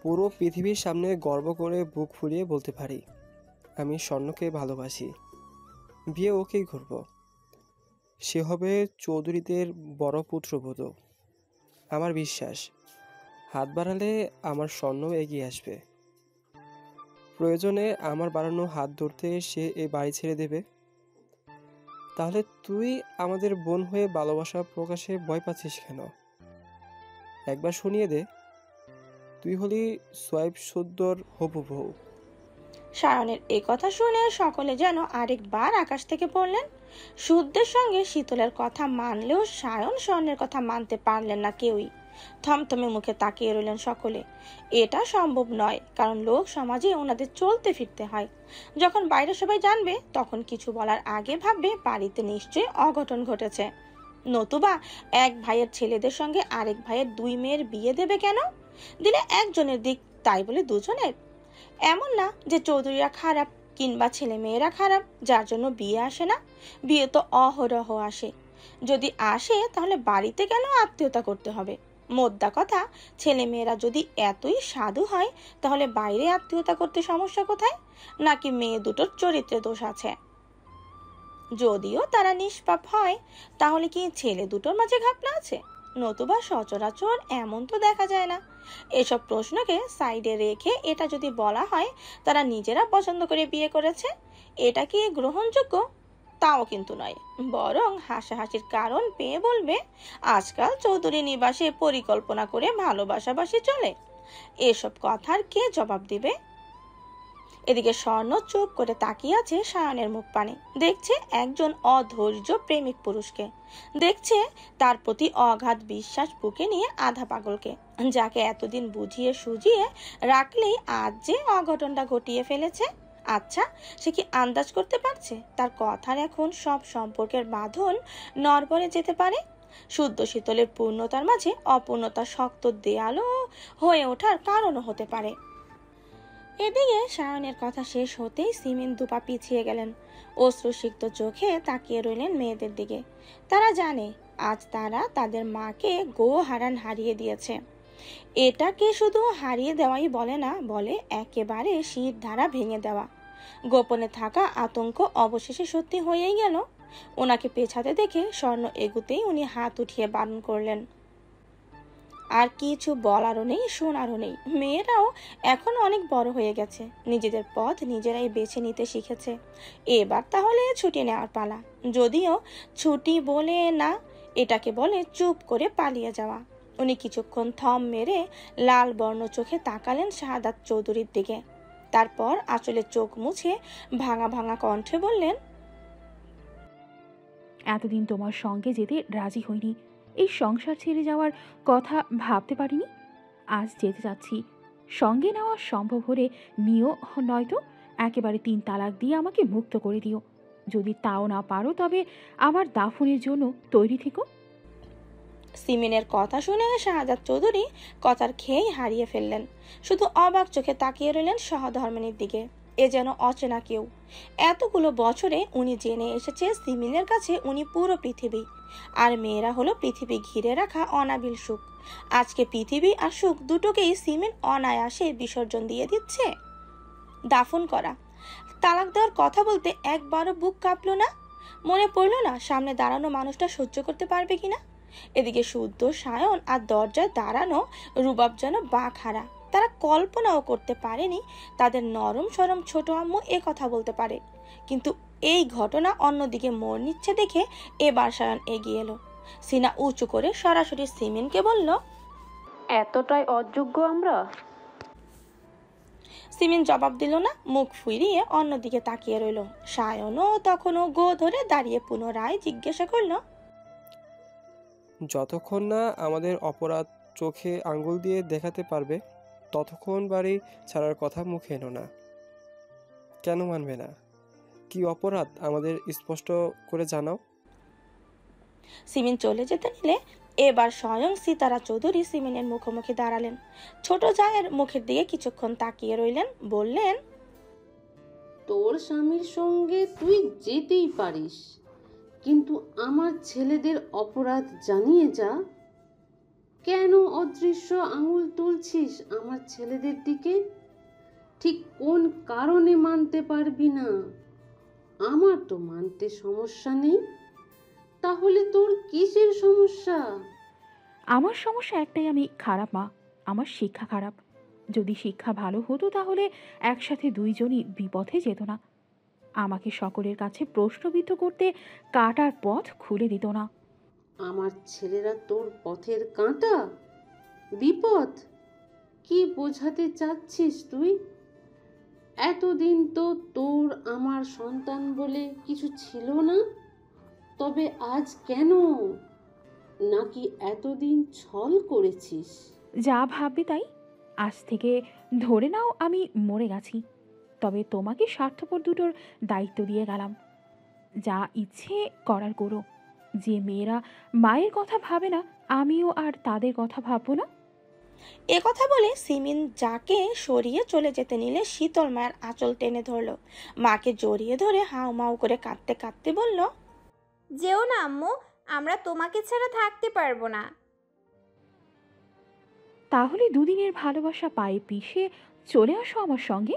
পুরো পৃথিবীর সামনে গর্ব করে বুক ফুলিয়ে বলতে পারি আমি স্বর্ণকে ভালোবাসি। বিয়ে ওকেই করব। সে হবে চৌধুরীদের বড় পুত্রবধূ। আমার বিশ্বাস হাত বাড়ালে আমার স্বর্ণ এগিয়ে আসবে। প্রয়োজনে আমার বাড়ানো হাত ধরতে সে এই বাড়ি ছেড়ে দেবে। তাহলে তুই আমাদের বোন হয়ে ভালোবাসা প্রকাশে ভয় পাচ্ছিস কেন? একবার শুনিয়ে দে, তুই হলি সোয়াইব শুদ্ধর হবু বউ। সায়নের এ কথা শুনে সকলে যেন আরেকবার আকাশ থেকে পড়লেন। শুদ্ধের সঙ্গে শীতলের কথা মানলেও সায়ন স্বর্ণের কথা মানতে পারলেন না কেউই। থমথমে মুখে তাকিয়ে রইলেন সকলে। এটা সম্ভব নয়, কারণ লোক সমাজে ওনাদের চলতে ফিরতে হয়। যখন বাইরে সবাই জানবে তখন কিছু বলার আগে ভাববে বাড়িতে নিশ্চয়ই অঘটন ঘটেছে। নতুবা এক ভাইয়ের ছেলেদের সঙ্গে আরেক ভাইয়ের 2 মেয়ের বিয়ে দেবে কেন? দিলে একজনের দিক, তাই বলে দুজনের? এমন না যে চৌধুরীরা খারাপ কিংবা ছেলে মেয়েরা খারাপ যার জন্য বিয়ে আসে না। বিয়ে তো অহরহ আসে। যদি আসে তাহলে বাড়িতে কেন আত্মীয়তা করতে হবে? মোদ্দা কথা, ছেলে মেয়েরা যদি এতই সাধু হয় তাহলে বাইরে আত্মীয়তা করতে সমস্যা কোথায়? নাকি মেয়ে দুটোর চরিত্রে দোষ আছে? যদিও তারা নিষ্পাপ হয় তাহলে কি ছেলে দুটোর মাঝে ঘাপলা আছে? নতুবা সচরাচর এমন তো দেখা যায় না। এসব প্রশ্নকে সাইডে রেখে এটা যদি বলা হয় তারা নিজেরা পছন্দ করে বিয়ে করেছে, এটা কি গ্রহণযোগ্য? তাও কিন্তু নয়। বরং হাসাহাসির কারণ পেয়ে বলবে আজকাল চৌধুরী নিবাসে পরিকল্পনা করে ভালোবাসাবাসি চলে। এসব কথার কে জবাব দিবে? এদিকে স্বর্ণ চুপ করে তাকিয়ে আছে সায়নের মুখ পানে। দেখছে একজন অধৈর্য প্রেমিক পুরুষকে, দেখছে তার প্রতি অগাধ বিশ্বাস বুকে নিয়ে আধা পাগলকে, যাকে এতদিন বুঝিয়ে সুঝিয়ে রাখলেই আজ যে অঘটনটা ঘটিয়ে ফেলেছে। আচ্ছা, সে কি আন্দাজ করতে পারছে তার কথার এখন সব সম্পর্কের বাঁধন নড়বড়ে যেতে পারে? শুদ্ধ শীতলের পূর্ণতার মাঝে অপূর্ণতা শক্ত দেয়ালও হয়ে ওঠার কারণও হতে পারে। এদিকে সায়নের কথা শেষ হতেই সিমিন দুপা পিছিয়ে গেলেন। অশ্রুসিক্ত চোখে তাকিয়ে রইলেন মেয়েদের দিকে। তারা জানে আজ তারা তাদের মাকে গো হারান হারিয়ে দিয়েছে। এটাকে শুধু হারিয়ে দেওয়াই বলে না, বলে একেবারে শীত ধারা ভেঙে দেওয়া। গোপনে থাকা আতঙ্ক অবশেষে সত্যি হয়েই গেল। ওনাকে পেছাতে দেখে স্বর্ণ এগুতেই উনি হাত উঠিয়ে বারণ করলেন। আর কিছু বলারও নেই, শোনারও নেই। মেয়েরাও এখন অনেক বড় হয়ে গেছে, নিজেদের পথ নিজেরাই বেছে নিতে শিখেছে। এবার তাহলে ছুটি নেওয়ার পালা। যদিও ছুটি বলে না, এটাকে বলে চুপ করে পালিয়ে যাওয়া। উনি কিছুক্ষণ থম মেরে লাল বর্ণ চোখে তাকালেন শাহাদাত চৌধুরীর দিকে। তারপর আসলে চোখ মুছে ভাঙা ভাঙা কণ্ঠে বললেন, এতদিন তোমার সঙ্গে যেতে রাজি হইনি, এই সংসার ছেড়ে যাওয়ার কথা ভাবতে পারিনি। আজ যেতে যাচ্ছি। সঙ্গে নেওয়া সম্ভব হলে নিও, নয়তো একেবারে 3 তালাক দিয়ে আমাকে মুক্ত করে দিও। যদি তাও না পারো তবে আমার দাফনের জন্য তৈরি থেকো। সিমিনের কথা শুনে শাহাদাত চৌধুরী কথার খেয়েই হারিয়ে ফেললেন। শুধু অবাক চোখে তাকিয়ে রইলেন সহধর্মিণীর দিকে। এ যেন অচেনা কেউ। এতগুলো বছরে উনি জেনে এসেছে সিমিনের কাছে উনি পুরো পৃথিবী, আর মেয়েরা হলো পৃথিবী ঘিরে রাখা অনাবিল সুখ। আজকে পৃথিবী আর সুখ দুটোকেই সিমিন অনায়াসে বিসর্জন দিয়ে দিচ্ছে। দাফন করা, তালাক দেওয়ার কথা বলতে একবারও বুক কাঁপলো না? মনে পড়লো না সামনে দাঁড়ানো মানুষটা সহ্য করতে পারবে কিনা? এদিকে শুদ্ধ সায়ন আর দরজায় দাঁড়ানো রুবাব যেন বাঘহারা। তারা কল্পনাও করতে পারেনি তাদের নরম সরম ছোট আম্মু এ কথা বলতে পারে। কিন্তু এই ঘটনা অন্যদিকে মোড় নিচ্ছে দেখে এবার সায়ন এগিয়ে এলো। সিনা উঁচু করে সরাসরি সিমিনকে বলল, এতটাই অযোগ্য আমরা? সিমিন জবাব দিল না, মুখ ফিরিয়ে অন্যদিকে তাকিয়ে রইল। সায়নও তখনও গো ধরে দাঁড়িয়ে পুনরায় জিজ্ঞাসা করলো, যতক্ষণ না আমাদের অপরাধ চোখে আঙ্গুল দিয়ে দেখাতে পারবে ততক্ষণ বাড়ি ছাড়ার কথা মুখে এনো না। কেন মানবে না? কি অপরাধ আমাদের স্পষ্ট করে জানাও। সিমিন চলে যেতে নিলে এবার স্বয়ং সিতারা চৌধুরী সিমিনের মুখোমুখি দাঁড়ালেন। ছোট জায়ের মুখের দিকে কিছুক্ষণ তাকিয়ে রইলেন, বললেন, তোর স্বামীর সঙ্গে তুই যেতেই পারিস, কিন্তু আমার ছেলেদের অপরাধ জানিয়ে যা। কেন অদৃশ্য আঙুল তুলছিস আমার ছেলেদের দিকে? ঠিক কোন কারণে মানতে পারবি না? আমার তো মানতে সমস্যা নেই, তাহলে তোর কিসের সমস্যা? আমার সমস্যা একটাই, আমি খারাপ মা। আমার শিক্ষা খারাপ। যদি শিক্ষা ভালো হতো তাহলে একসাথে দুইজনই বিপথে যেত না। আমাকে সকলের কাছে প্রশ্নবিদ্ধ করতে কাটার পথ খুলে দিত না। আমার ছেলেরা তোর পথের কাঁটা, বিপদ? কি বোঝাতে চাচ্ছিস তুই? এতদিন তো তোর আমার সন্তান বলে কিছু ছিল না, তবে আজ কেন? নাকি এতদিন ছল করেছিস? যা ভাববে তাই। আজ থেকে ধরে নাও আমি মরে গেছি, তবে তোমাকে স্বার্থপর দুটোর দায়িত্ব দিয়ে গেলাম। যা ইচ্ছে করার করো। যে মেয়েরা মায়ের কথা ভাবে না, আমিও আর তাদের কথা ভাববো না। এ কথা বলে সিমিন যাকে সরিয়ে চলে যেতে নিলে শীতল মায়ের আঁচল টেনে ধরল। মাকে জড়িয়ে ধরে হাউ মাউ করে কাঁদতে কাঁদতে বলল, যেও না আম্মু, আমরা তোমাকে ছাড়া থাকতে পারবো না। তাহলে দুদিনের ভালোবাসা পায়ে পিষে চলে আসো আমার সঙ্গে।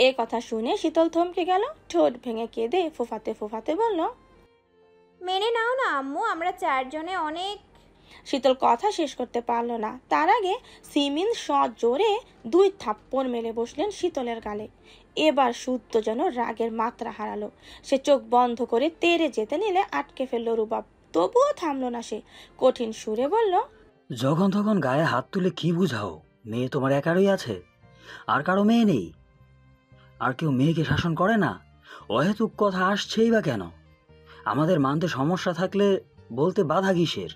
এ কথা শুনে শীতল থমকে গেল। ঠোঁট ভেঙে কেঁদে ফোফাতে ফোফাতে বলল, মেনে নাও না আম্মু, আমরা 4 জনে অনেক। শীতল কথা শেষ করতে পারল না। তার আগে সিমিন সজোরে 2 থাপ্পড় মেলে বসলেন শীতলের গালে। এবার শুদ্ধ যেন রাগের মাত্রা হারালো। সে চোখ বন্ধ করে তেড়ে যেতে নিলে আটকে ফেলল রুবাব। তবুও থামলো না সে। কঠিন সুরে বলল, যখন তখন গায়ে হাত তুলে কি বুঝাও? মেয়ে তোমার একারই আছে, আর কারো মেয়ে নেই? আর কেউ মেয়েকে শাসন করে না? অহেতুক কথা আসছেই বা কেন? আমাদের মানতে সমস্যা থাকলে বলতে বাধা কিসের?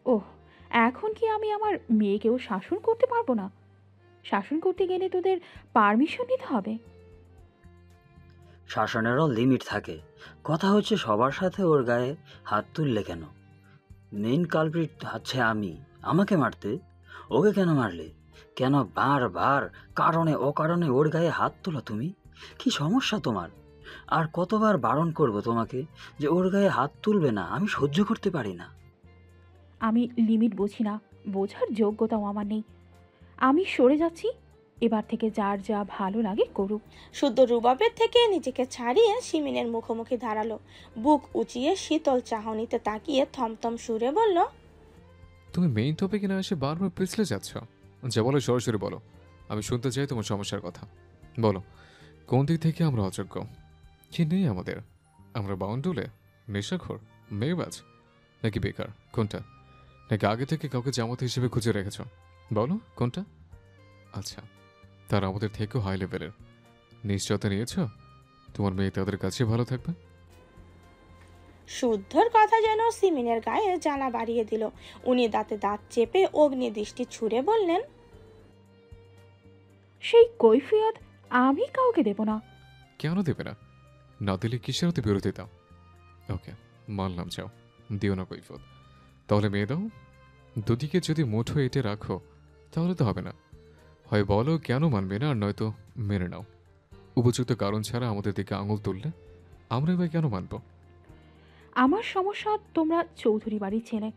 ওহ, এখন কি আমি আমার মেয়েকেও শাসন করতে পারবো না? শাসন করতে গেলে তোদের পারমিশন নিতে হবে। শাসনেরও লিমিট থাকে। কথা হচ্ছে সবার সাথে ওর গায়ে হাত তুললে কেন? মেইন কালপ্রিট হচ্ছে আমি। আমাকে মারতে? ওকে কেন মারলে? কেন বারবার কারণে অকারণে ওর গায়ে হাত তোলো তুমি? কি সমস্যা তোমার? আর কতবার বারণ করব তোমাকে যে ওর গায়ে হাত তুলবে না? আমি সহ্য করতে পারি না। আমি লিমিট বুঝি না, বোঝার যোগ্যতাও আমার নেই। আমি সরে যাচ্ছি। এবার থেকে যার যা ভালো লাগে করুক। শুদ্ধ রুবাবের থেকে নিজেকে ছাড়িয়ে সিমিনের মুখোমুখি দাঁড়ালো। বুক উঁচিয়ে শীতল চাহনিতে তাকিয়ে থমথম সুরে বলল, তুমি মেইন টপিকে না এসে বারবার পিছলে যাচ্ছ। যা বলো সরাসরি বলো, আমি শুনতে চাই তোমার সমস্যার কথা। বলো, কোন দিক থেকে আমরা অযোগ্য? কি নেই আমাদের? আমরা বাউন্ডুলে, নেশাখোর, মেয়েবাজ, নাকি বেকার? কোনটা? নাকি আগে থেকে কাউকে জামাতে হিসেবে খুঁজে রেখেছ? বলো কোনটা? আচ্ছা, তারা আমাদের থেকেও হাই লেভেলের। নিশ্চয়তা নিয়েছ তোমার মেয়ে তাদের কাছে ভালো থাকবে? শুদ্ধর কথা যেন সিমিনের গায়ে জ্বালা বাড়িয়ে দিল। উনি দাঁতে দাঁত চেপে অগ্নি দৃষ্টি ছুড়ে বললেন, সেই কৈফিয়ত আমি কাউকে দেব না। কেন দেবে না? না দিলে কিসের হতে বিরোধিতা? ওকে, মানলাম, যাও, দিও না কৈফত। তাহলে মেয়ে দাও। দুদিকে যদি মুঠো এঁটে রাখো তাহলে তো হবে না। হয় বলো কেন মানবে না, আর নয়তো মেনে নাও। উপযুক্ত কারণ ছাড়া আমাদের দিকে আঙুল তুললে আমরা এবার কেন মানব? আমার সমস্যা তোমরা চৌধুরী বাড়ির ছেলে,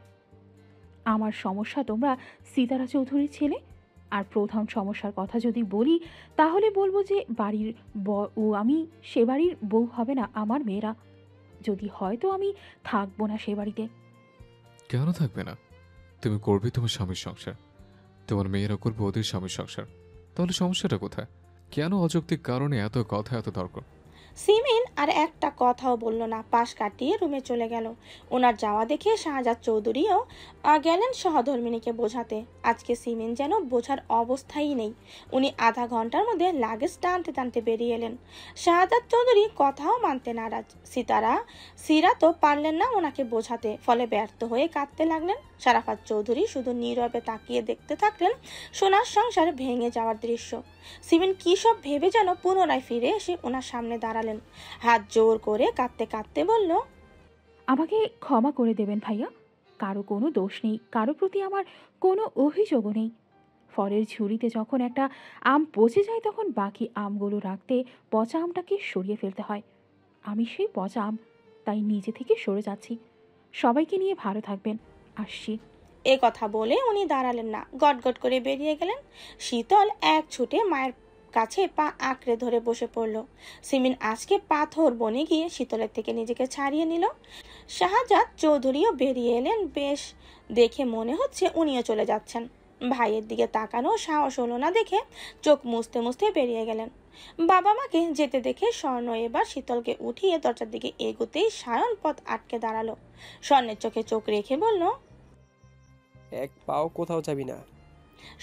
আমার সমস্যা তোমরা সীতারা চৌধুরীর ছেলে। আর প্রধান সমস্যার কথা যদি বলি তাহলে বলবো যে বাড়ির ও আমি সে বাড়ির বউ হবে না আমার মেয়েরা। যদি হয়তো আমি থাকবো না সে বাড়িতে। কেন থাকবে না? তুমি করবে তোমার স্বামীর সংসার, তোমার মেয়েরা করবে ওদের স্বামীর সংসার। তাহলে সমস্যাটা কোথায়? কেন অযৌক্তিক কারণে এত কথা, এত তর্ক? সিমিন আর একটা কথাও বলল না, পাশ কাটিয়ে রুমে চলে গেল। ওনার যাওয়া দেখে শাহজাদ চৌধুরীও গেলেন সহধর্মিনীকে বোঝাতে। আজকে সিমিন যেন বোঝার অবস্থাই নেই। উনি আধা ঘন্টার মধ্যে লাগেজ টানতে টানতে বেরিয়ে এলেন। শাহজাদ চৌধুরী কথাও মানতে নারাজ। সিরাতও পারলেন না ওনাকে বোঝাতে, ফলে ব্যর্থ হয়ে কাঁদতে লাগলেন। শারাফাত চৌধুরী শুধু নীরবে তাকিয়ে দেখতে থাকলেন সোনার সংসার ভেঙে যাওয়ার দৃশ্য। সিমিন কি সব ভেবে যেন পুনরায় ফিরে এসে ওনার সামনে দাঁড়ালেন। হাত জোর করে কাঁদতে কাঁদতে বলল, আমাকে ক্ষমা করে দেবেন ভাইয়া। কারো কোনো দোষ নেই, কারো প্রতি আমার কোনো অভিযোগও নেই। ফলের ঝুড়িতে যখন একটা আম পচে যায় তখন বাকি আমগুলো রাখতে পচা আমটাকে সরিয়ে ফেলতে হয়। আমি সেই পচা আম, তাই নিজে থেকে সরে যাচ্ছি। সবাইকে নিয়ে ভালো থাকবেন, আসছি। এ কথা বলে উনি দাঁড়ালেন না, গটগট করে বেরিয়ে গেলেন। শীতল এক ছুটে মায়ের কাছে পা আঁকড়ে ধরে বসে পড়ল। সিমিন আজকে পাথর বনে গিয়ে শীতলের থেকে নিজেকে ছাড়িয়ে নিল। শাহজাদ চৌধুরীও বেরিয়ে এলেন। বেশ দেখে মনে হচ্ছে উনিও চলে যাচ্ছেন। ভাইয়ের দিকে তাকানো সাহস হলো না দেখে চোখ মুছতে মুছতে বেরিয়ে গেলেন। বাবা মাকে যেতে দেখে স্বর্ণ এবার শীতলকে উঠিয়ে দরজার দিকে এগোতেই সায়ন পথ আটকে দাঁড়ালো। স্বর্ণের চোখে চোখ রেখে বলল, এক পাও কোথাও যাবি না।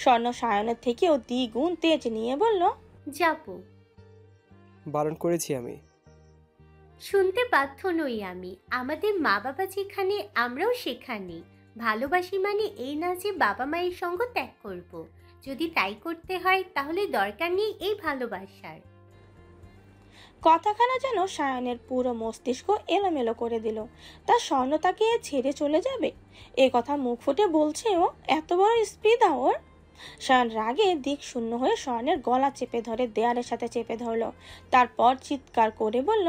স্বর্ণ সায়নের থেকেও দ্বিগুণ তেজ নিয়ে বলল, যাবো। বারণ করেছি আমি। শুনতে বাধ্য নই আমি। আমাদের মা বাবা যেখানে আমরাও সেখানে। ভালোবাসি মানে এই না যে বাবা মায়ের সঙ্গ ত্যাগ করব। যদি তাই করতে হয় তাহলে দরকার নেই এই ভালোবাসার। কথাখানা যেন সায়নের পুরো মস্তিষ্ক এলোমেলো করে দিল। তার স্বর্ণ তাকে ছেড়ে চলে যাবে, এ কথা মুখ ফুটে বলছে ও? এত বড় স্পৃহা ওর! সায়ন রাগে দিক শূন্য হয়ে স্বর্ণের গলা চেপে ধরে দেয়ালের সাথে চেপে ধরলো। তারপর চিৎকার করে বলল,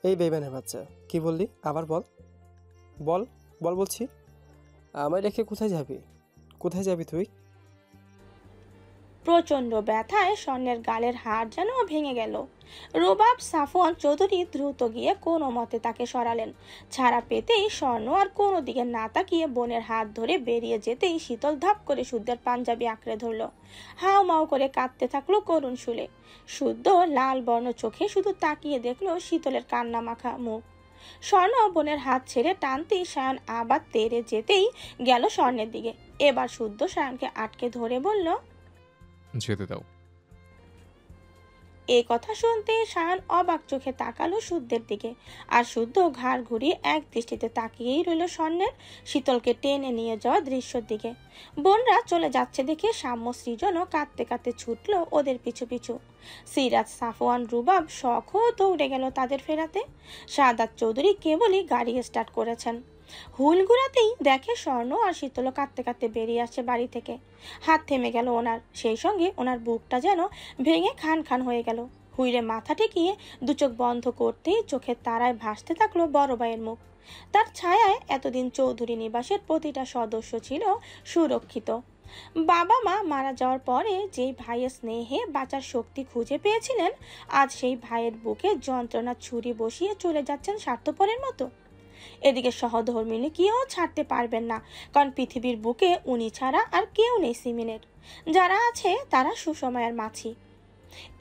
এই বেইমানের বাচ্চা, কি বললি? আবার বল বল বল বলছি। আমায় রেখে কোথায় যাবি? কোথায় যাবি তুই? প্রচন্ড ব্যথায় স্বর্ণের গালের হাড় যেন ভেঙে গেল। রুবাব সাফওয়ান চৌধুরী দ্রুত গিয়ে কোনো মতে তাকে সরালেন। ছাড়া পেতেই স্বর্ণ আর কোনো দিকে না তাকিয়ে বোনের হাত ধরে বেরিয়ে যেতেই শীতল ধাপ করে শুদ্ধের পাঞ্জাবি আঁকড়ে ধরল। হাও মাও করে কাঁদতে থাকলো করুণ সুরে। শুদ্ধ লাল বর্ণ চোখে শুধু তাকিয়ে দেখলো শীতলের কান্না মাখা মুখ। স্বর্ণ বোনের হাত ছেড়ে টানতেই সায়ন আবার তেড়ে যেতেই গেল স্বর্ণের দিকে। এবার শুদ্ধ সায়নকে আটকে ধরে বলল, যেতে দাও। এই কথা শুনতে সায়ন অবাক চোখে তাকালো শুদ্ধের দিকে। আর শুদ্ধ ঘাড় ঘুরিয়ে এক দৃষ্টিতে তাকিয়েই রইল স্বর্ণের শীতলকে টেনে নিয়ে যাওয়া দৃশ্যের দিকে। বোনরা চলে যাচ্ছে দেখে সাম্য সৃজনও কাঁদতে কাঁদতে ছুটলো ওদের পিছু পিছু। সিরাজ, সাফওয়ান, রুবাব শখও দৌড়ে গেল তাদের ফেরাতে। সাদাত চৌধুরী কেবলই গাড়ি স্টার্ট করেছেন। হুল ঘুরাতেই দেখে স্বর্ণ আর শীতল কাঁদতে কাঁদতে বেরিয়ে আসছে বাড়ি থেকে। হাত থেমে গেল ওনার, সেই সঙ্গে ওনার বুকটা যেন ভেঙে খান খান হয়ে গেল। হুইলে মাথা ঠেকিয়ে দু চোখ বন্ধ করতেই চোখের তারায় ভাসতে থাকলো বড় ভাইয়ের মুখ। তার ছায়ায় এতদিন চৌধুরী নিবাসের প্রতিটা সদস্য ছিল সুরক্ষিত। বাবা মা মারা যাওয়ার পরে যেই ভাইয়ের স্নেহে বাঁচার শক্তি খুঁজে পেয়েছিলেন, আজ সেই ভাইয়ের বুকে যন্ত্রণা ছুরি বসিয়ে চলে যাচ্ছেন স্বার্থপরের মতো। এদিকে সহধর্মিনী কেউ ছাড়তে পারবেন না, কারণ পৃথিবীর বুকে উনি ছাড়া আর কেউ নেই সিমিনের। যারা আছে তারা সুসময়ের মাছি।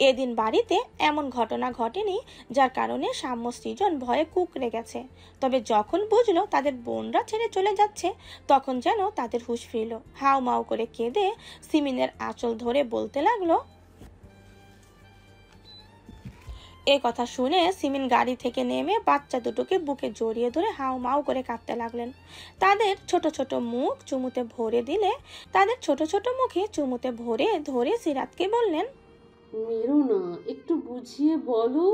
এদিন বাড়িতে এমন ঘটনা ঘটেনি যার কারণে সাম্য সৃজন ভয়ে কুঁকড়ে গেছে। তবে যখন বুঝলো তাদের বোনরা ছেড়ে চলে যাচ্ছে, তখন যেন তাদের হুঁশ ফিরল। হাউ মাউ করে কেঁদে সিমিনের আঁচল ধরে বলতে লাগলো। এ কথা শুনে সিমিন গাড়ি থেকে নেমে বাচ্চা দুটোকে বুকে জড়িয়ে ধরে হাউ মাউ করে কাঁদতে লাগলেন। তাদের ছোট ছোট মুখ চুমুতে ভরে দিলে তাদের ছোট ছোট মুখে চুমুতে ভরে ধরে সিরাতকে বললেন, মেরো না, একটু বুঝিয়ে বলো।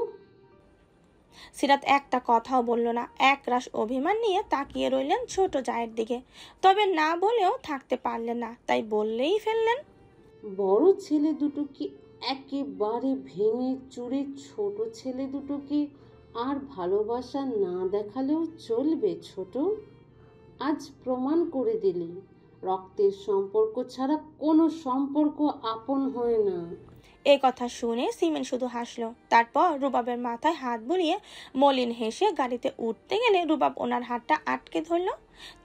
সিরাত একটা কথাও বলল না। একরাশ অভিমান নিয়ে তাকিয়ে রইলেন ছোট জায়ের দিকে, তবে না বলেও থাকতে পারলেন না, তাই বললেই ফেললেন, বড় ছেলে দুটোকে একেবারে ভেঙে চুরে ছোট ছেলে দুটোকে আর ভালোবাসা না দেখালেও চলবে ছোট। আজ প্রমাণ করে দিলি রক্তের সম্পর্ক ছাড়া কোনো সম্পর্ক আপন হয় না। এ কথা শুনে সিমেন শুধু হাসলো। তারপর রুবাবের মাথায় হাত বুলিয়ে মলিন হেসে গাড়িতে উঠতে গেলে রুবাব ওনার হাতটা আটকে ধরল।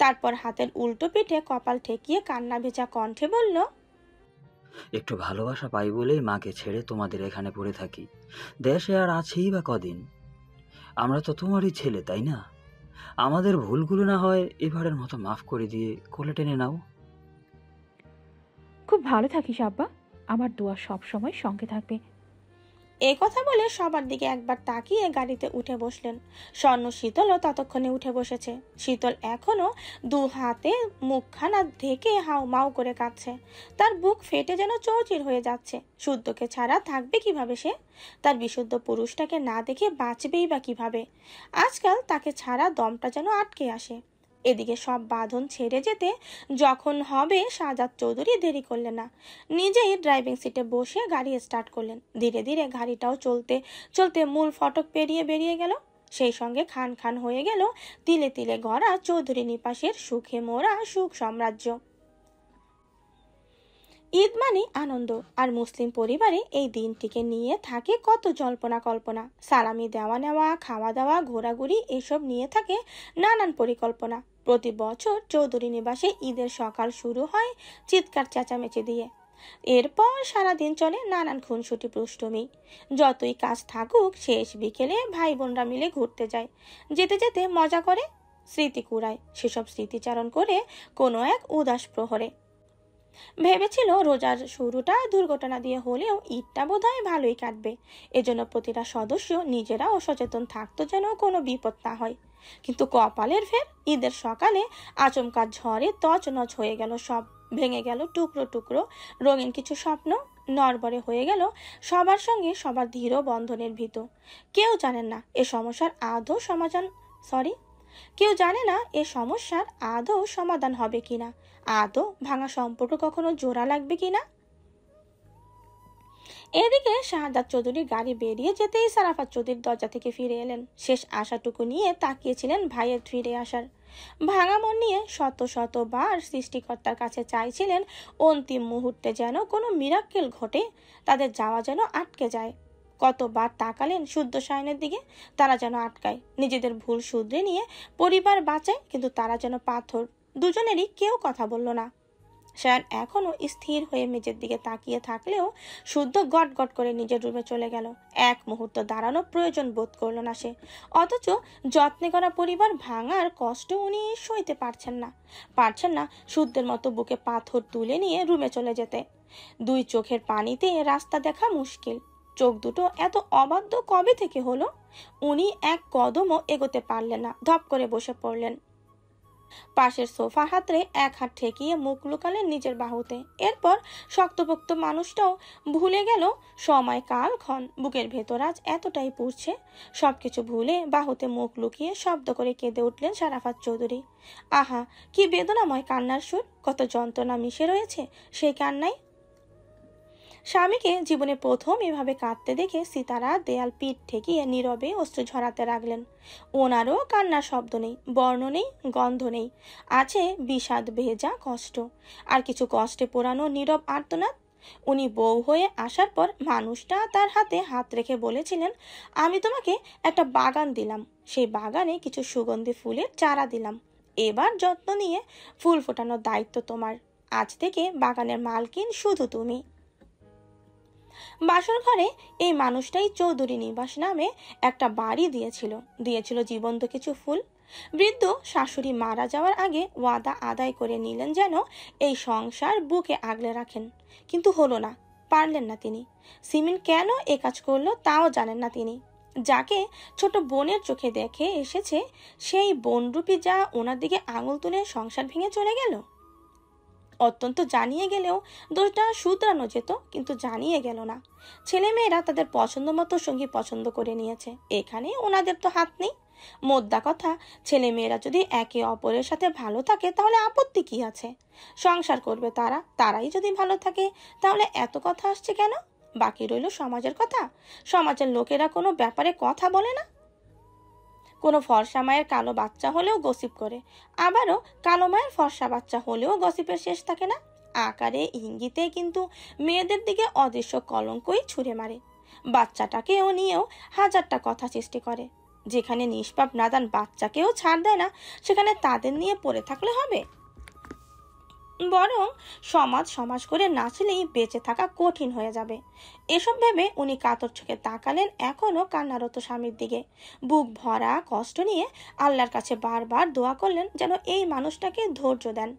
তারপর হাতের উল্টো পিঠে কপাল ঠেকিয়ে কান্না ভেজা কণ্ঠে বলল, একটু ভালোবাসা পাই বলেই মাকে ছেড়ে তোমাদের এখানে পড়ে থাকি। দেশে আর আছেই বা কদিন। আমরা তো তোমারই ছেলে, তাই না? আমাদের ভুলগুলো না হয় এবারের মতো মাফ করে দিয়ে কোলে টেনে নাও। খুব ভালো থাকিস আব্বা, আমার দোয়া সব সময় সঙ্গে থাকবে। এই কথা বলে সবার দিকে একবার তাকিয়ে গাড়িতে উঠে বসলেন। স্বর্ণ শীতলও ততক্ষণে উঠে বসেছে। শীতল এখনো দু হাতে মুখখানা ঢেকে হাউ মাউ করে কাঁদছে। তার বুক ফেটে যেন চৌচির হয়ে যাচ্ছে। শুদ্ধকে ছাড়া থাকবে কিভাবে সে? তার বিশুদ্ধ পুরুষটাকে না দেখে বাঁচবেই বা কিভাবে? আজকাল তাকে ছাড়া দমটা যেন আটকে আসে। এদিকে সব বাঁধন ছেড়ে যেতে যখন হবে, সাজাদ চৌধুরী দেরি করলেন না। নিজেই ড্রাইভিং সিটে বসে গাড়ি স্টার্ট করলেন। ধীরে ধীরে গাড়িটাও চলতে চলতে মূল ফটক পেরিয়ে বেরিয়ে গেল। সেই সঙ্গে খান খান হয়ে গেল তিলে তিলে গড়া চৌধুরী নিবাসের সুখে মোরা সুখ সাম্রাজ্য। ঈদ মানে আনন্দ, আর মুসলিম পরিবারে এই দিনটিকে নিয়ে থাকে কত জল্পনা কল্পনা। সালামি দেওয়া নেওয়া, খাওয়া দাওয়া, ঘোরাঘুরি, এসব নিয়ে থাকে নানান পরিকল্পনা। প্রতি বছর চৌধুরী নিবাসে ঈদের সকাল শুরু হয় চিৎকার চেঁচামেচি দিয়ে। এরপর সারাদিন চলে নানান খুনসুটি প্রষ্টমী। যতই কাজ থাকুক, শেষ বিকেলে ভাই বোনরা মিলে ঘুরতে যায়। যেতে যেতে মজা করে, স্মৃতি কুড়ায়। সেসব স্মৃতিচারণ করে কোনো এক উদাস প্রহরে ভেবেছিল রোজার শুরুটা দুর্ঘটনা দিয়ে হলেও ঈদটা বোধহয় ভালোই কাটবে। এজন্য প্রতিটা সদস্য নিজেরাও সচেতন থাকতো যেন কোনো বিপদ না হয়। কিন্তু কপালের ফের, ঈদের সকালে আচমকা ঝড়ে তছনছ হয়ে গেল সব। ভেঙে গেল টুকরো টুকরো রঙিন কিছু স্বপ্ন। নড়বড়ে হয়ে গেল সবার সঙ্গে সবার দৃঢ় বন্ধনের ভিতর। কেউ জানে না এ সমস্যার আদৌ সমাধান হবে কিনা, আদৌ ভাঙা সম্পর্ক কখনো জোড়া লাগবে কিনা। এদিকে শাহাদাত চৌধুরীর গাড়ি বেরিয়ে যেতেই সারাফাত চৌধুরীর দরজা থেকে ফিরে এলেন। শেষ আশাটুকু নিয়ে তাকিয়েছিলেন ভাইয়ের ফিরে আসার। ভাঙা মন নিয়ে শত শতবার সৃষ্টিকর্তার কাছে চাইছিলেন অন্তিম মুহূর্তে যেন কোনো মিরাক্কেল ঘটে, তাদের যাওয়া যেন আটকে যায়। কতবার তাকালেন শুদ্ধ সায়নের দিকে, তারা যেন আটকায়। নিজেদের ভুল শুধরে নিয়ে পরিবার বাঁচায়, কিন্তু তারা যেন পাথর। দুজনেরই কেউ কথা বলল না। সায়ন এখনো স্থির হয়ে মেঝের দিকে তাকিয়ে থাকলেও শুদ্ধ গট গট করে নিজের রুমে চলে গেল। এক মুহূর্ত দাঁড়ানো প্রয়োজন বোধ করল না সে। অথচ যত্নে করা পরিবার ভাঙার কষ্ট উনি সইতে পারছেন না শুদ্ধের মতো বুকে পাথর তুলে নিয়ে রুমে চলে যেতে। দুই চোখের পানিতে রাস্তা দেখা মুশকিল। চোখ দুটো এত অবাধ্য কবে থেকে হলো? উনি এক কদমও এগোতে পারলেন না। ধপ করে বসে পড়লেন। পাশের সোফা হাতড়ে এক হাত ঠেকিয়ে মুখ লুকালেন নিজের বাহুতে। এরপর শক্তপোক্ত মানুষটাও ভুলে গেল সময় কাল ক্ষণ। বুকের ভেতর আজ এতটাই পুড়ছে, সবকিছু ভুলে বাহুতে মুখ লুকিয়ে শব্দ করে কেঁদে উঠলেন সারাফাত চৌধুরী। আহা, কি বেদনাময় কান্নার সুর, কত যন্ত্রণা মিশে রয়েছে সেই কান্নায়। স্বামীকে জীবনে প্রথম এভাবে কাঁদতে দেখে সিতারা দেয়াল পিঠ ঠেকিয়ে নীরবে অশ্রু ঝরাতে লাগলেন। ওনারও কান্নার শব্দ নেই, বর্ণ নেই, গন্ধ নেই, আছে বিষাদ ভেজা কষ্ট, আর কিছু কষ্টে পোড়ানো নীরব আর্তনাদ। উনি বউ হয়ে আসার পর মানুষটা তার হাতে হাত রেখে বলেছিলেন, আমি তোমাকে একটা বাগান দিলাম, সেই বাগানে কিছু সুগন্ধি ফুলের চারা দিলাম, এবার যত্ন নিয়ে ফুল ফোটানোর দায়িত্ব তোমার, আজ থেকে বাগানের মালকিন শুধু তুমি। বাসর ঘরে এই মানুষটাই চৌধুরী নিবাস নামে একটা বাড়ি দিয়েছিল জীবন্ত কিছু ফুল। বৃদ্ধ শাশুড়ি মারা যাওয়ার আগে ওয়াদা আদায় করে নিলেন যেন এই সংসার বুকে আগলে রাখেন, কিন্তু হলো না, পারলেন না তিনি। সিমিন কেন এ কাজ করলো তাও জানেন না তিনি। যাকে ছোট বোনের চোখে দেখে এসেছে, সেই বোনরূপী যা ওনার দিকে আঙুল তুলে সংসার ভেঙে চলে গেল। অত্যন্ত জানিয়ে গেলেও দোষটা শুধরানো যেত, কিন্তু জানিয়ে গেল না। ছেলেমেয়েরা তাদের পছন্দ মতো সঙ্গী পছন্দ করে নিয়েছে, এখানে ওনাদের তো হাত নেই। মোদ্দা কথা, ছেলেমেয়েরা যদি একে অপরের সাথে ভালো থাকে তাহলে আপত্তি কি আছে? সংসার করবে তারাই যদি ভালো থাকে, তাহলে এত কথা আসছে কেন? বাকি রইল সমাজের কথা। সমাজের লোকেরা কোনো ব্যাপারে কথা বলে না। কোনো ফর্সা মায়ের কালো বাচ্চা হলেও গসিপ করে, আবারও কালো মায়ের ফর্সা বাচ্চা হলেও গসিপের শেষ থাকে না। আকারে ইঙ্গিতে কিন্তু মেয়েদের দিকে অদৃশ্য কলঙ্কই ছুঁড়ে মারে। বাচ্চাটাকেও নিয়েও হাজারটা কথা সৃষ্টি করে। যেখানে নিষ্পাপ নাদান বাচ্চাকেও ছাড় দেয় না, সেখানে তাদের নিয়ে পড়ে থাকলে হবে? বরং সমাজ করে নাচলেই বেঁচে থাকা কঠিন হয়ে যাবে। এসব ভেবে উনি কাতর চোখে তাকালেন এখনো কান্নারত স্বামীর দিকে। বুক ভরা কষ্ট নিয়ে আল্লাহর কাছে বারবার দোয়া করলেন যেন এই মানুষটাকে ধৈর্য দেন,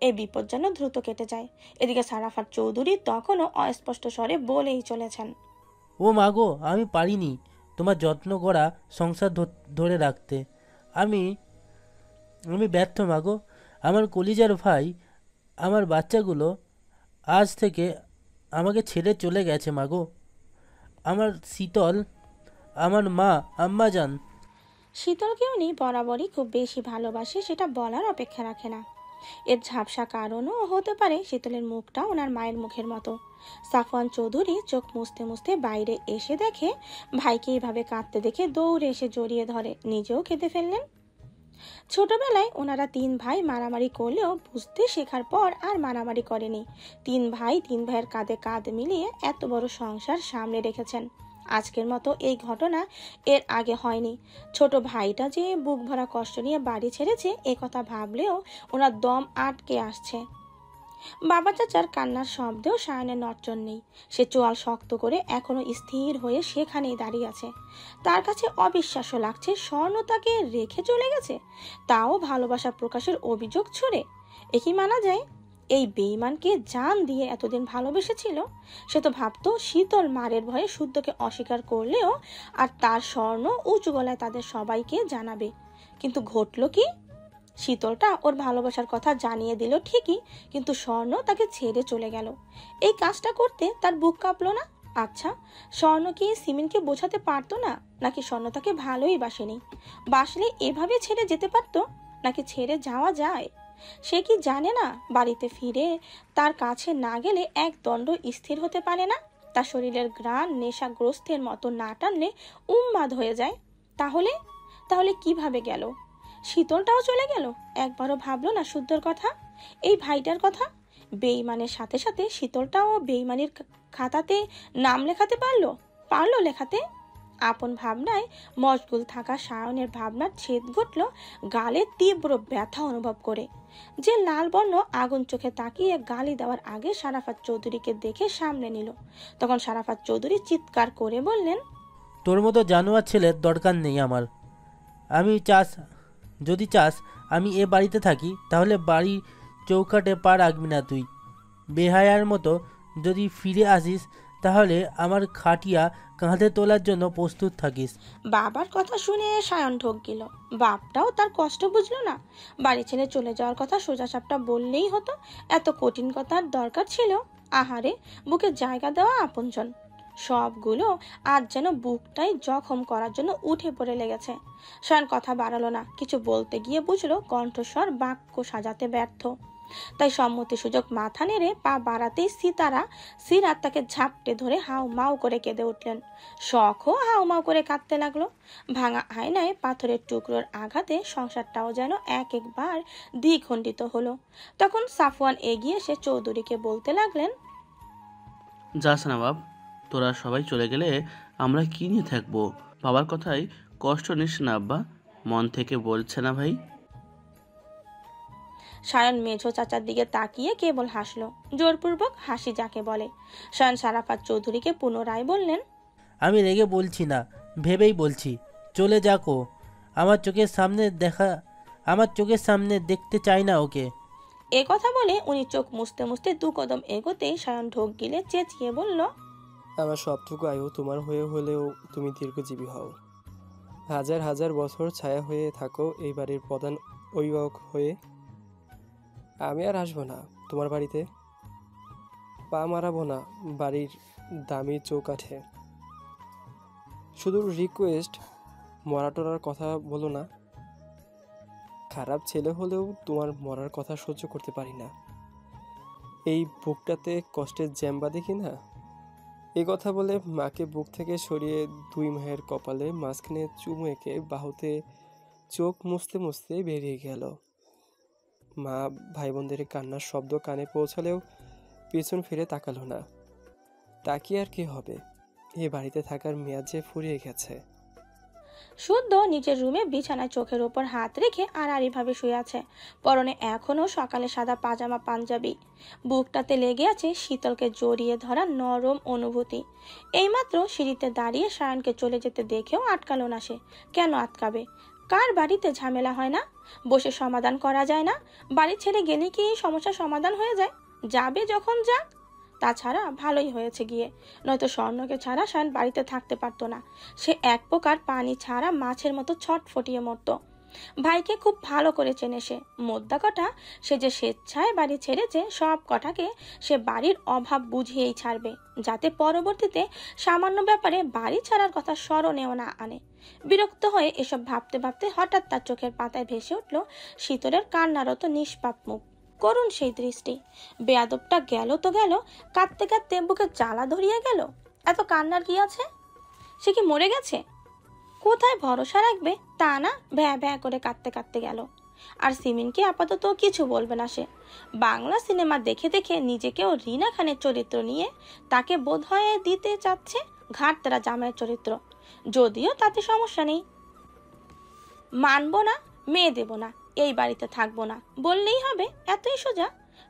এই বিপদ যেন দ্রুত কেটে যায়। এদিকে সারাফাত চৌধুরী তখনও অস্পষ্ট স্বরে বলেই চলেছেন, ও মাগো, আমি পারিনি তোমার যত্ন করা সংসার ধরে রাখতে। আমি ব্যর্থ মাগো। আমার কলিজার ভাই, আমার বাচ্চাগুলো আজ থেকে আমাকে ছেড়ে চলে গেছে মাগো। আমার শীতল, আমার মা, আম্মা যান। শীতলকে উনি বরাবরই খুব বেশি ভালোবাসে, সেটা বলার অপেক্ষা রাখে না। এর ঝাপসা কারণও হতে পারে শীতলের মুখটা ওনার মায়ের মুখের মতো। সাফওয়ান চৌধুরী চোখ মুছতে মুছতে বাইরে এসে দেখে ভাইকে এভাবে কাঁদতে দেখে দৌড়ে এসে জড়িয়ে ধরে, নিজেও কেঁদে ফেললেন। ছোটবেলায় ওনারা 3 ভাই মারামারি করলেও বুঝতে শেখার পর আর মারামারি করেনি। 3 ভাইয়ের কাঁধে কাঁধ মিলিয়ে এত বড় সংসার সামনে রেখেছেন। আজকের মতো এই ঘটনা এর আগে হয়নি। ছোট ভাইটা যে বুক ভরা কষ্ট নিয়ে বাড়ি ছেড়েছে, এ কথা ভাবলেও ওনার দম আটকে আসছে। বাবা চাচার কান্নার শব্দেও সায়নের নড়চড় নেই। সে চোয়াল শক্ত করে এখনো স্থির হয়ে সেখানেই দাঁড়িয়ে আছে। তার কাছে অবিশ্বাস্য লাগছে স্বর্ণ তাকে রেখে চলে গেছে, তাও ভালোবাসা প্রকাশের অভিযোগ ছুড়ে। এ কি মানা যায়? এই বেঈমানকে জান দিয়ে এতদিন ভালোবেসেছিল। সে তো ভাবতো শীতল মারের ভয়ে শুদ্ধকে অস্বীকার করলেও আর তার স্বর্ণ উঁচু গলায় তাদের সবাইকে জানাবে। কিন্তু ঘটল কি? শীতলটা ওর ভালোবাসার কথা জানিয়ে দিল ঠিকই, কিন্তু স্বর্ণ তাকে ছেড়ে চলে গেল। এই কাজটা করতে তার বুক কাঁপলো না? আচ্ছা, স্বর্ণ কি সিমিনকে বোঝাতে পারতো না, নাকি স্বর্ণ তাকে ভালোই বাসেনি? বাসলে এভাবে ছেড়ে যেতে পারতো, নাকি ছেড়ে যাওয়া যায়? সে কি জানে না বাড়িতে ফিরে তার কাছে না গেলে এক দণ্ড স্থির হতে পারে না? তার শরীরের ঘ্রাণ নেশাগ্রস্তের মতো না টানলে উন্মাদ হয়ে যায়। তাহলে কিভাবে গেল? শীতলটাও চলে গেল, একবারও ভাবলো না শুদ্ধর কথা, এই ভাইটার কথা? বেঈমানের সাথে সাথে শীতলটাও বেঈমানির খাতাতে নাম লেখাতে পারলো লেখাতে? আপন ভাবনায় মশগুল থাকা সায়নের ভাবনার ছেদ ঘটল গালে তীব্র ব্যথা অনুভব করে। যে লাল বর্ণ আগুন চোখে তাকিয়ে গালি দেওয়ার আগে সারাফাত চৌধুরীকে দেখে সামনে নিল। তখন সারাফাত চৌধুরী চিৎকার করে বললেন, তোর মতো জানোয়ার ছেলের দরকার নেই আমার। যদি চাস আমি এ বাড়িতে থাকি, তাহলে বাড়ির চৌকাটে পা রাখবি না তুই। বেহায়ার মতো যদি ফিরে আসিস তাহলে আমার খাটিয়া কাঁধে তোলার জন্য প্রস্তুত থাকিস। বাবার কথা শুনে সায়ন ঢোক গেল। বাপটাও তার কষ্ট বুঝলো না। বাড়ি ছেড়ে চলে যাওয়ার কথা সোজাসাপটা বললেই হতো, এত কঠিন কথার দরকার ছিল? আহারে, বুকে জায়গা দেওয়া আপনজন সবগুলো আজ যেন বুকটাই জখম করার জন্য উঠে পড়ে লেগেছে। সায়ন কথা বাড়ালো না। কিছু বলতে গিয়ে বুঝলো কণ্ঠস্বর বাক্য সাজাতে ব্যর্থ, তাই সম্মতি সুযোগ মাথা নেড়ে পা বাড়াতেই সিরাত তাকে ঝাপটে ধরে হাউ মাউ করে কেঁদে উঠলেন। শখও হাউ মাউ করে কাঁদতে লাগলো। ভাঙা আয়নায় পাথরের টুকরোর আঘাতে সংসারটাও যেন এক একবার দ্বিখণ্ডিত হলো। তখন সাফওয়ান এগিয়ে এসে চৌধুরীকে বলতে লাগলেন, যাস না বাপ, তোরা সবাই চলে গেলে আমরা কি নিয়ে থাকবো? বাবার কথায় কষ্ট নিস না আব্বা, মন থেকে বলছে না ভাই। সায়ন মেঝো চাচার দিকে তাকিয়ে কেবল হাসলো, জোরপূর্বক হাসি যাকে বলে। সায়ন সারাফাত চৌধুরীকে পুনরায় বললেন, আমি রেগে বলছি না, ভেবেই বলছি। চলে যাকো, আমার চোখের সামনে দেখতে চাই না ওকে। এ কথা বলে উনি চোখ মুছতে মুছতে 2 কদম এগোতেই সায়ন ঢোক গিলে চেঁচিয়ে বলল, আমার সবটুকু আয়ু তোমার হয়ে হলেও তুমি দীর্ঘজীবী হও। হাজার হাজার বছর ছায়া হয়ে থাকো এই বাড়ির প্রধান অভিভাবক হয়ে। আমি আর আসবো না তোমার বাড়িতে, পা মারাবো না বাড়ির দামি চৌকাঠে। শুধু রিকোয়েস্ট, মরাটোরার কথা বলো না। খারাপ ছেলে হলেও তোমার মরার কথা সহ্য করতে পারি না। এই বুকটাতে কষ্টের জ্যাম্বা দেখি না। এই কথা বলে মাকে বুক থেকে সরিয়ে 2 মায়ের কপালে মাঝখানে চুমু এঁকে বাহুতে চোখ মুছতে মুছতে বেরিয়ে গেল। মা ভাই বোনদের কান্নার শব্দ কানে পৌঁছালেও পিছন ফিরে তাকালো না। তাকিয়ে আর কি হবে, এ বাড়িতে থাকার মেয়াদ যে ফুরিয়ে গেছে। শুদ্ধ নিজের রুমে বিছানায় চোখের উপর হাত রেখে আড়াআড়ি ভাবে শুয়ে আছে। পরনে এখনো সকালে সাদা পাজামা পাঞ্জাবি। বুকটাতে লেগে আছে শীতলকে জড়িয়ে ধরা নরম অনুভূতি। এইমাত্র সিঁড়িতে দাঁড়িয়ে সায়নকে চলে যেতে দেখেও আটকালো না সে। কেন আটকাবে? কার বাড়িতে ঝামেলা হয় না? বসে সমাধান করা যায় না? বাড়ি ছেড়ে গেলে কি সমস্যার সমাধান হয়ে যায়? যাবে যখন যাক। তাছাড়া ভালোই হয়েছে গিয়ে, নয়তো স্বর্ণকে ছাড়া সায়ন বাড়িতে থাকতে পারতো না। সে এক প্রকার পানি ছাড়া মাছের মতো ছটফটিয়ে মরত। ভাইকে খুব ভালো করে চেনে সে। মোদ্দা কথা, সে যে স্বেচ্ছায় বাড়ি ছেড়েছে, সব কটাকে সে বাড়ির অভাব বুঝিয়েই ছাড়বে, যাতে পরবর্তীতে সামান্য ব্যাপারে বাড়ি ছাড়ার কথা স্মরণেও না আনে। বিরক্ত হয়ে এসব ভাবতে ভাবতে হঠাৎ তার চোখের পাতায় ভেসে উঠল শীতলের কান্নারত নিষ্পাপ মুখ, করুণ সেই দৃষ্টি। বেয়াদবটা গেল তো গেল, কাঁদতে কাঁদতে বুকে জ্বালা ধরিয়ে গেল। এত কান্নার কি আছে? সে কি মরে গেছে? কোথায় ভরসা রাখবে তা না, ভ্যা ভ্যা করে কাঁদতে কাঁদতে গেল। আর সিমিনকে আপাতত কিছু বলবে না সে। বাংলা সিনেমা দেখে দেখে নিজেকেও রিনা খানের চরিত্র নিয়ে তাকে বোধহয় দিতে চাচ্ছে ঘাটতেরা জামাইয়ের চরিত্র। যদিও তাতে সমস্যা নেই। মানবো না, মেয়ে দেব না, এই বাড়িতে থাকবো না বললেই হবে, এতই সোজা।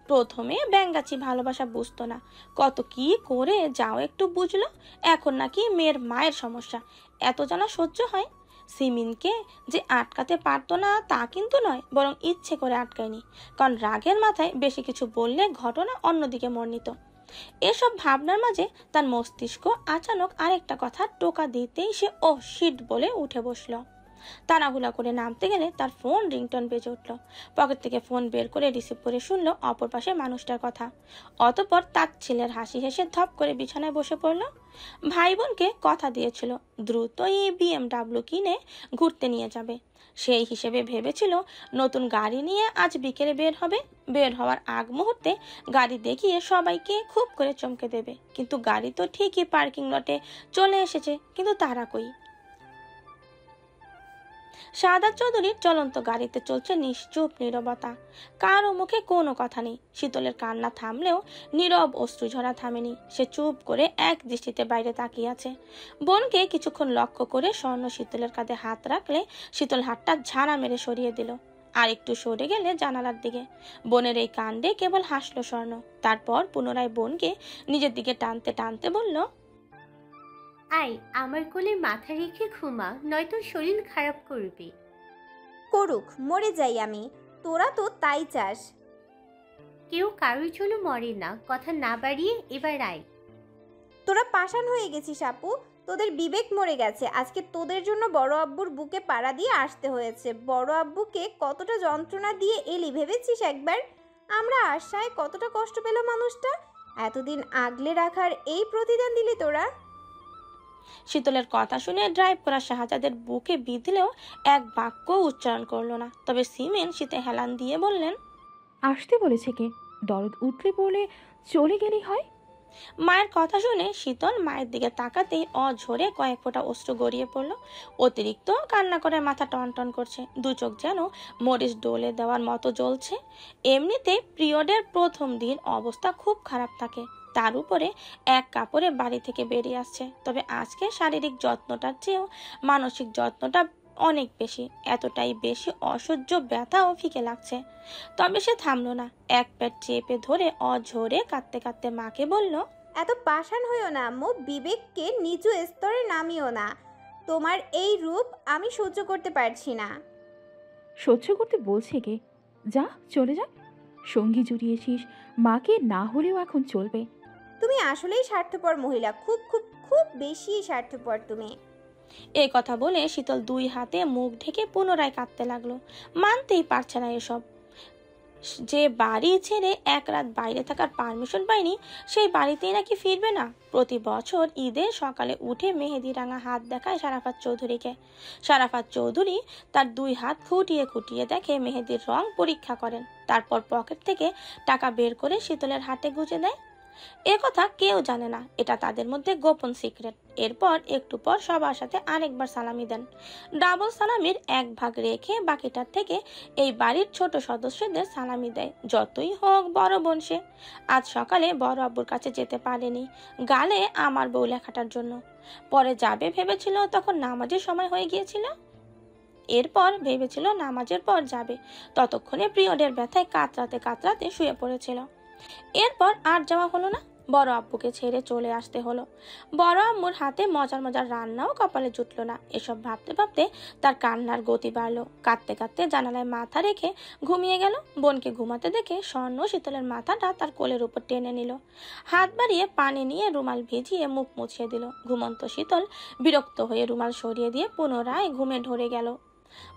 প্রথমে ব্যাঙ্গাচি ভালোবাসা বুঝতো না, কত কি করে যাও একটু বুঝলো। এখন নাকি মেয়ের মায়ের সমস্যা, এত জানা সহ্য হয়। সিমিনকে যে আটকাতে পারতো না তা কিন্তু নয়, বরং ইচ্ছে করে আটকায়নি, কারণ রাগের মাথায় বেশি কিছু বললে ঘটনা অন্যদিকে মোড় নিত। এসব ভাবনার মাঝে তার মস্তিষ্ক আচানক আরেকটা কথা টোকা দিতেই সে ও শিট বলে উঠে বসলো। তাড়াহুড়া করে নামতে গেলে তার ফোন রিংটোন বেজে উঠল। পকেট থেকে ফোন বের করে রিসিভ করে শুনলো অপর পাশে মানুষটার কথা। অতঃপর তার ছেলের হাসি হেসে ধপ করে বিছানায় বসে পড়ল। ভাই বোনকে কথা দিয়েছিল দ্রুতই BMW কিনে ঘুরতে নিয়ে যাবে। সেই হিসেবে ভেবেছিল নতুন গাড়ি নিয়ে আজ বিকেলে বের হবে। বের হওয়ার আগ মুহূর্তে গাড়ি দেখিয়ে সবাইকে খুব করে চমকে দেবে। কিন্তু গাড়ি তো ঠিকই পার্কিং লটে চলে এসেছে, কিন্তু তারা কই? সাদাত চৌধুরীর চলন্ত গাড়িতে চলছে নিশ্চুপ নীরবতা। কারো মুখে কোনো কথা নেই। শীতলের কান্না থামলেও নীরব অশ্রুঝরা থামেনি। সে চুপ করে এক দৃষ্টিতে বাইরে তাকিয়ে আছে। বোনকে কিছুক্ষণ লক্ষ্য করে স্বর্ণ শীতলের কাঁধে হাত রাখলে শীতল হাতটা ঝাড়া মেরে সরিয়ে দিল। আর একটু সরে গেলে জানালার দিকে। বোনের এই কাণ্ডে কেবল হাসলো স্বর্ণ। তারপর পুনরায় বোনকে নিজের দিকে টানতে টানতে বলল, আয় আমার কোলে মাথা রেখে ঘুমা, নয়তো শরীর খারাপ করবে। করুক, মরে যাই আমি, তোরা তো তাই চাস। কেউ কারোর জন্য মরে না, কথা না বাড়িয়ে এবার আয়। তোরা পাষাণ হয়ে গেছিস আপু, তোদের বিবেক মরে গেছে। আজকে তোদের জন্য বড় আব্বুর বুকে পাড়া দিয়ে আসতে হয়েছে। বড় আব্বুকে কতটা যন্ত্রণা দিয়ে এলি ভেবেছিস একবার? আমরা আশায় কতটা কষ্ট পেল মানুষটা। এতদিন আগলে রাখার এই প্রতিদান দিলি তোরা। শীতলের কথা শুনে ড্রাইভ করা শাহজাদের বুকে বিঁধলেও এক বাক্য উচ্চারণ করলো না। তবে সিমেন শীতে হেলান দিয়ে বললেন, আসতে বলেছে কে? দরদ উঠলে বলে চলে গেলেই হয়। মায়ের কথা শুনে শীতল মায়ের দিকে তাকাতেই অঝরে কয়েক ফোঁটা অশ্রু গড়িয়ে পড়ল। অতিরিক্ত কান্না করে মাথা টনটন করছে, দু চোখ যেন মরিচ ডলে দেওয়ার মতো জ্বলছে। এমনিতে পিরিয়ডের প্রথম দিন অবস্থা খুব খারাপ থাকে, তার উপরে এক কাপড়ে বাড়ি থেকে বেরিয়ে আসছে। তবে আজকে শারীরিক যত্নটার চেয়েও মানসিক যত্নটা অনেক বেশি, এতটাই বেশি অসহ্য ব্যথা ও ফিকে লাগছে। তবে সে থামলো না, এক পেট চেপে ধরে অঝরে কাঁদতে কাঁদতে মাকে বলল, এত পাষাণ হইও না আম্মু, বিবেককে নিচু স্তরে নামিও না। তোমার এই রূপ আমি সহ্য করতে পারছি না। সহ্য করতে বলছে কে? যা, চলে যা। সঙ্গী জুড়িয়েছিস, মাকে না হলেও এখন চলবে। তুমি আসলেই স্বার্থপর মহিলা, খুব খুব খুব বেশি স্বার্থপর তুমি। এই কথা বলে শীতল দুই হাতে মুখ ঢেকে পুনরায় কাঁদতে লাগলো। মানতেই পারছে না এসব। যে বাড়ি ছেড়ে এক রাত বাইরে থাকার পারমিশন পায়নি, সেই বাড়িতেই নাকি ফিরবে না। প্রতি বছর ঈদের সকালে উঠে মেহেদি রাঙা হাত দেখায় সারাফাত চৌধুরীকে। সারাফাত চৌধুরী তার দুই হাত খুঁটিয়ে খুঁটিয়ে দেখে, মেহেদির রং পরীক্ষা করেন, তারপর পকেট থেকে টাকা বের করে শীতলের হাতে গুঁজে দেয়। এ কথা কেউ জানে না, এটা তাদের মধ্যে গোপন সিক্রেট। এরপর একটু পর সবার সাথে আরেকবার সালামি দেন। ডাবল সালামির এক ভাগ রেখে বাকিটার থেকে এই বাড়ির ছোট সদস্যদের সালামি দেয়। যতই হোক বড় বোন সে। আজ সকালে বড় আব্বুর কাছে যেতে পারেনি, গালে আমার বউ লেখাটার জন্য। পরে যাবে ভেবেছিল, তখন নামাজের সময় হয়ে গিয়েছিল। এরপর ভেবেছিল নামাজের পর যাবে, ততক্ষণে পিরিয়ডের ব্যথায় কাতরাতে কাতরাতে শুয়ে পড়েছিল। এরপর আর যাওয়া হলো না, বড় আব্বুকে ছেড়ে চলে আসতে হলো। বড় আম্মুর হাতে মজার মজার রান্নাও কপালে জুটলো না। এসব ভাবতে ভাবতে তার কান্নার গতি বাড়লো। কাঁদতে কাঁদতে জানালায় মাথা রেখে ঘুমিয়ে গেল। বোনকে ঘুমাতে দেখে স্বর্ণ শীতলের মাথাটা তার কোলের উপর টেনে নিল। হাত বাড়িয়ে পানি নিয়ে রুমাল ভিজিয়ে মুখ মুছিয়ে দিল। ঘুমন্ত শীতল বিরক্ত হয়ে রুমাল সরিয়ে দিয়ে পুনরায় ঘুমে ঢলে গেল।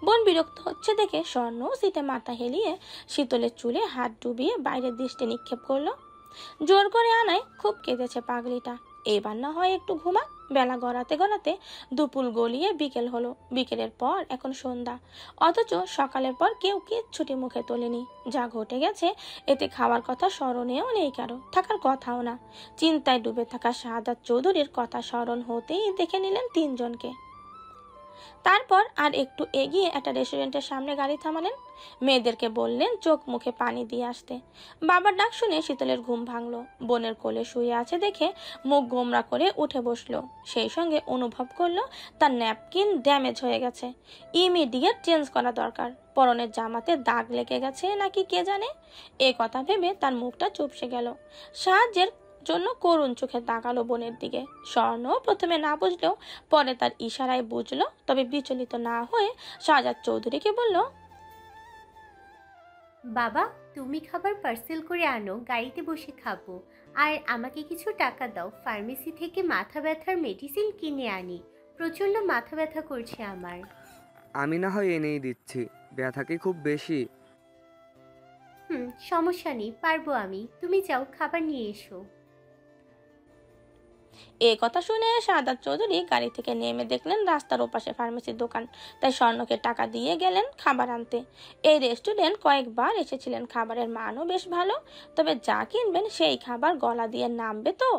বোন বিরক্ত হচ্ছে দেখে স্বর্ণ সিটে মাথা হেলিয়ে শীতলের চুলে হাত ডুবিয়ে বাইরের দৃষ্টি নিক্ষেপ করলো। জোর করে আনায় খুব কেঁদেছে পাগলিটা। এবার না হয় একটু ঘুমা। বেলা গড়াতে গড়াতে দুপুর গলিয়ে বিকেল হলো। বিকেলের পর এখন সন্ধ্যা, অথচ সকালের পর কেউ কিচ্ছুটি মুখে তোলেনি। যা ঘটে গেছে এতে খাওয়ার কথা স্মরণেও নেই কারো, থাকার কথাও না। চিন্তায় ডুবে থাকা শাহাদাত চৌধুরীর কথা স্মরণ হতেই দেখে নিলেন তিনজনকে। তারপর আর একটু এগিয়ে একটা রেস্টুরেন্টের সামনে গাড়ি থামালেন। মেয়েদেরকে বললেন চোখ মুখে পানি দিয়ে আসতে। বাবার ডাক শুনে শীতলের ঘুম ভাঙলো। বোনের কোলে শুয়ে আছে দেখে মুখ গোমরা করে উঠে বসলো। সেই সঙ্গে অনুভব করলো তার ন্যাপকিন ড্যামেজ হয়ে গেছে, ইমিডিয়েট চেঞ্জ করা দরকার। পরনের জামাতে দাগ লেগে গেছে নাকি কে জানে। এ কথা ভেবে তার মুখটা চুপসে গেল। সাহায্যের জন্য করুণ চোখে তাকালো বোনের দিকে। স্বর্ণ প্রথমে না বুঝলেও পরে তার ইশারায় বুঝলো। তবে বিচলিত না হয়ে শাহজাদ চৌধুরীকে বলল, বাবা, তুমি খাবার পার্সেল করে আনো, গাড়িতে বসে খাবো। আর আমাকে কিছু টাকা দাও, ফার্মেসি থেকে মাথা ব্যথার মেডিসিন কিনে আনি। প্রচন্ড মাথা ব্যথা করছে আমার। আমি না হয় এনেই দিচ্ছি, ব্যথা কি খুব বেশি? সমস্যা নেই, পারবো আমি। তুমি যাও, খাবার নিয়ে এসো। এই কথা শুনে শাহাদাত চৌধুরী গাড়ি থেকে নেমে দেখলেন রাস্তার ওপাশে ফার্মেসির দোকান। তাই স্বর্ণকে টাকা দিয়ে গেলেন খাবার আনতে। এই রেস্টুরেন্ট কয়েকবার এসেছিলেন, খাবারের মানও বেশ ভালো। তবে যা কিনবেন সেই খাবার গলা দিয়ে নামবে তো।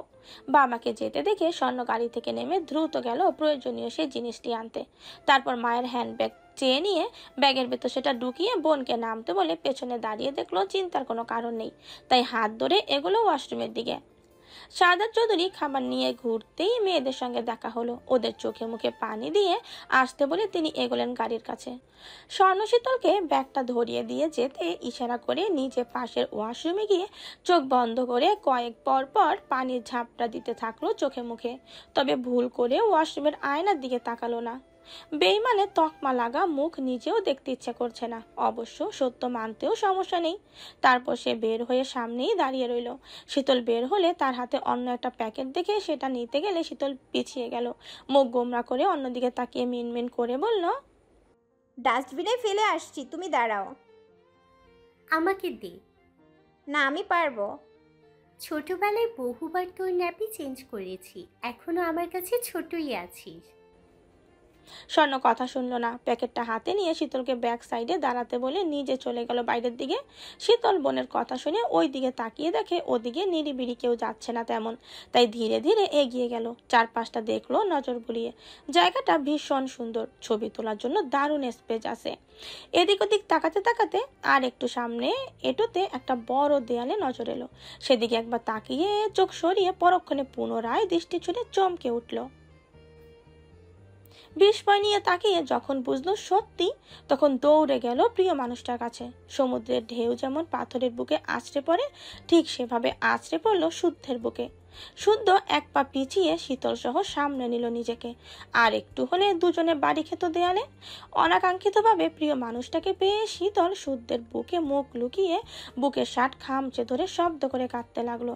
বাবাকে যেতে দেখে স্বর্ণ গাড়ি থেকে নেমে দ্রুত গেল প্রয়োজনীয় সেই জিনিসটি আনতে। তারপর মায়ের হ্যান্ডব্যাগ চেয়ে নিয়ে ব্যাগের ভেতর সেটা ঢুকিয়ে বোনকে নামতে বলে পেছনে দাঁড়িয়ে দেখলো চিন্তার কোনো কারণ নেই, তাই হাত ধরে এগুলো ওয়াশরুমের দিকে। শাহাদাত চৌধুরী খাবার নিয়ে ঘুরতেই মেয়েদের সঙ্গে দেখা হলো। ওদের চোখে মুখে পানি দিয়ে আসতে বলে তিনি এগোলেন গাড়ির কাছে। স্বর্ণ শীতলকে ব্যাগটা ধরিয়ে দিয়ে যেতে ইশারা করে নিজে পাশের ওয়াশরুমে গিয়ে চোখ বন্ধ করে কয়েক পর পর পানির ঝাপটা দিতে থাকলো চোখে মুখে। তবে ভুল করে ওয়াশরুমের আয়নার দিকে তাকালো না। বেইমানে তকমা লাগা মুখ নিজেও দেখতে ইচ্ছে করছে না। অবশ্য সত্য মানতেও সমস্যা নেই। তারপর সে বের হয়ে সামনেই দাঁড়িয়ে রইল। শীতল বের হলে তার হাতে অন্য একটা প্যাকেট দেখে সেটা নিতে গেলে শীতল পিছিয়ে গেল। মুখ গোমরা করে অন্যদিকে তাকিয়ে মিনমিন করে বলল, ডাস্টবিনে ফেলে আসছি, তুমি দাঁড়াও। আমাকে দে। না, আমি পারবো। ছোটবেলায় বহুবার তোর ন্যাপি চেঞ্জ করেছি, এখনো আমার কাছে ছোটই আছিস। স্বর্ণ কথা শুনল না। প্যাকেটটা হাতে নিয়ে শীতলকে ব্যাক সাইডে দাঁড়াতে বলে নিজে চলে গেল বাইরের দিকে। শীতল বোনের কথা শুনে ওই দিকে তাকিয়ে দেখে ওদিকে নিরিবিড়ি কেউ যাচ্ছে না তেমন, তাই ধীরে ধীরে এগিয়ে গেল। চারপাশটা দেখলো নজর বুলিয়ে। জায়গাটা ভীষণ সুন্দর, ছবি তোলার জন্য দারুণ স্পেস আছে। এদিক ওদিক তাকাতে তাকাতে আর একটু সামনে এটোতে একটা বড় দেয়ালে নজর এলো। সেদিকে একবার তাকিয়ে চোখ সরিয়ে পরক্ষণে পুনরায় দৃষ্টি ছুড়ে চমকে উঠল। বিস্ময় নিয়ে তাকিয়ে যখন বুঝলো সত্যি, তখন দৌড়ে গেল প্রিয় মানুষটার কাছে। সমুদ্রের ঢেউ যেমন পাথরের বুকে আছড়ে পড়ে, ঠিক সেভাবে আছড়ে পড়লো শুদ্ধের বুকে। শুদ্ধ এক পা পিছিয়ে শীতল সহ সামনে নিল নিজেকে। আর একটু হলে দুজনে বাড়ি খেত দেয়ালে। অনাকাঙ্ক্ষিতভাবে প্রিয় মানুষটাকে পেয়ে শীতল শুদ্ধের বুকে মুখ লুকিয়ে বুকের শার্ট খামচে ধরে শব্দ করে কাঁদতে লাগলো।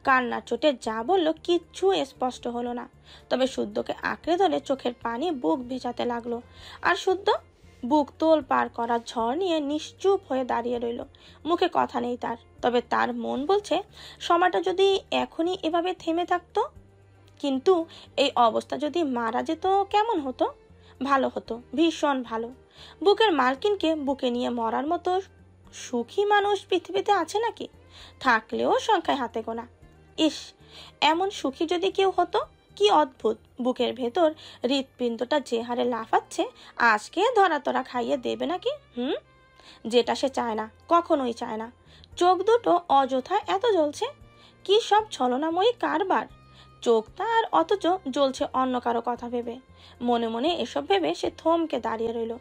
কান্নার চোটে যা বলল কিচ্ছু স্পষ্ট হলো না, তবে শুদ্ধকে আঁকড়ে ধরে চোখের পানি বুক ভেজাতে লাগলো। আর শুদ্ধ বুক তোল পার করার ঝড় নিয়ে নিশ্চুপ হয়ে দাঁড়িয়ে রইল। মুখে কথা নেই তার, তবে তার মন বলছে সময়টা যদি এখনই এভাবে থেমে থাকতো। কিন্তু এই অবস্থা যদি মারা যেত কেমন হতো? ভালো হতো, ভীষণ ভালো। বুকের মালকিনকে বুকে নিয়ে মরার মতো সুখী মানুষ পৃথিবীতে আছে নাকি? থাকলেও সংখ্যায় হাতে গোনা। ইস, এমন সুখী যদি কেউ হতো! কি অদ্ভুত, বুকের ভেতর হৃৎপিণ্ডটা যে হারে লাফাচ্ছে, আজকে ধরাতরা খাইয়ে দেবে নাকি? যেটা সে চায় না, কখনোই চায় না। চোখ দুটো অযথা এত জ্বলছে, কি সব ছলনাময়ী কারবার। চোখ তার, অথচ জ্বলছে অন্য কারো কথা ভেবে। মনে মনে এসব ভেবে সে থমকে দাঁড়িয়ে রইল।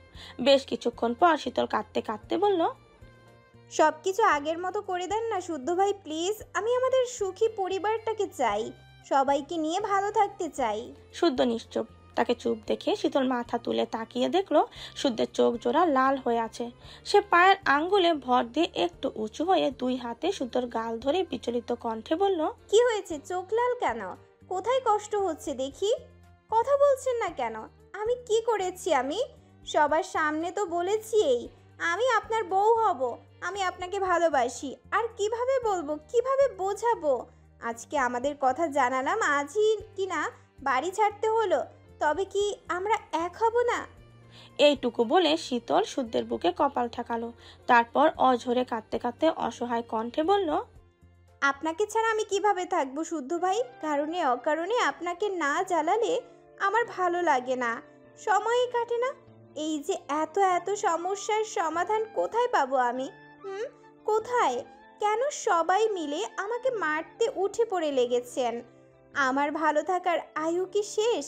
বেশ কিছুক্ষণ পর শীতল কাঁদতে কাঁদতে বলল, সবকিছু আগের মতো করে দেন না শুদ্ধ ভাই, প্লিজ। আমি আমাদের সুখী পরিবারটাকে চাই, সবাইকে নিয়ে ভালো থাকতে চাই। শুদ্ধ নিশ্চুপ। তাকে চুপ দেখে শীতল মাথা তুলে তাকিয়ে দেখলো শুদ্ধের চোখ জোড়া লাল হয়ে আছে। সে পায়ের আঙ্গুলে ভর দিয়ে একটু উঁচু হয়ে দুই হাতে শুদ্ধর গাল ধরে বিচলিত কণ্ঠে বলল, কি হয়েছে? চোখ লাল কেন? কোথায় কষ্ট হচ্ছে দেখি? কথা বলছেন না কেন? আমি কি করেছি? আমি সবার সামনে তো বলেছি আমি আপনার বউ হব, আমি আপনাকে ভালোবাসি। আর কিভাবে বলবো, কিভাবে বোঝাবো? আজকে আমাদের কথা জানালাম, আজই কিনা বাড়ি ছাড়তে হলো, তবে কি আমরা এক হব না? এইটুকু বলে শীতল শুদ্ধের বুকে কপাল ঠেকালো। তারপর অঝরে কাঁদতে কাঁদতে অসহায় কণ্ঠে বলল, আপনাকে ছাড়া আমি কিভাবে থাকবো শুদ্ধ ভাই? কারণে অকারণে আপনাকে না জ্বালালে আমার ভালো লাগে না, সময়ই কাটে না। এই যে এত এত সমস্যার সমাধান কোথায় পাবো আমি? কোথায়? কেন সবাই মিলে আমাকে মারতে উঠে পড়ে লেগেছেন? আমার ভালো থাকার আয়ু কি শেষ?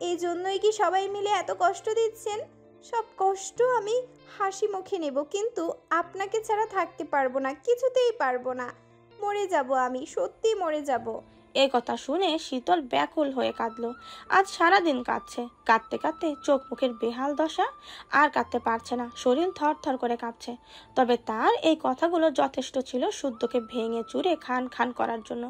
এই জন্যই কি সবাই মিলে এত কষ্ট দিচ্ছেন? সব কষ্ট আমি হাসি মুখে নেব, কিন্তু আপনাকে ছাড়া থাকতে পারবো না, কিছুতেই পারবো না। মরে যাব আমি, সত্যি মরে যাব। এই কথা শুনে শীতল ব্যাকুল হয়ে কাঁদলো। আজ সারাদিন কাঁদছে। কাঁদতে কাঁদতে চোখ মুখের বেহাল দশা, আর কাঁদতে পারছে না, শরীর থর থর করে কাঁপছে। তবে তার এই কথাগুলো যথেষ্ট ছিল শুদ্ধকে ভেঙে চুরে খান খান করার জন্য।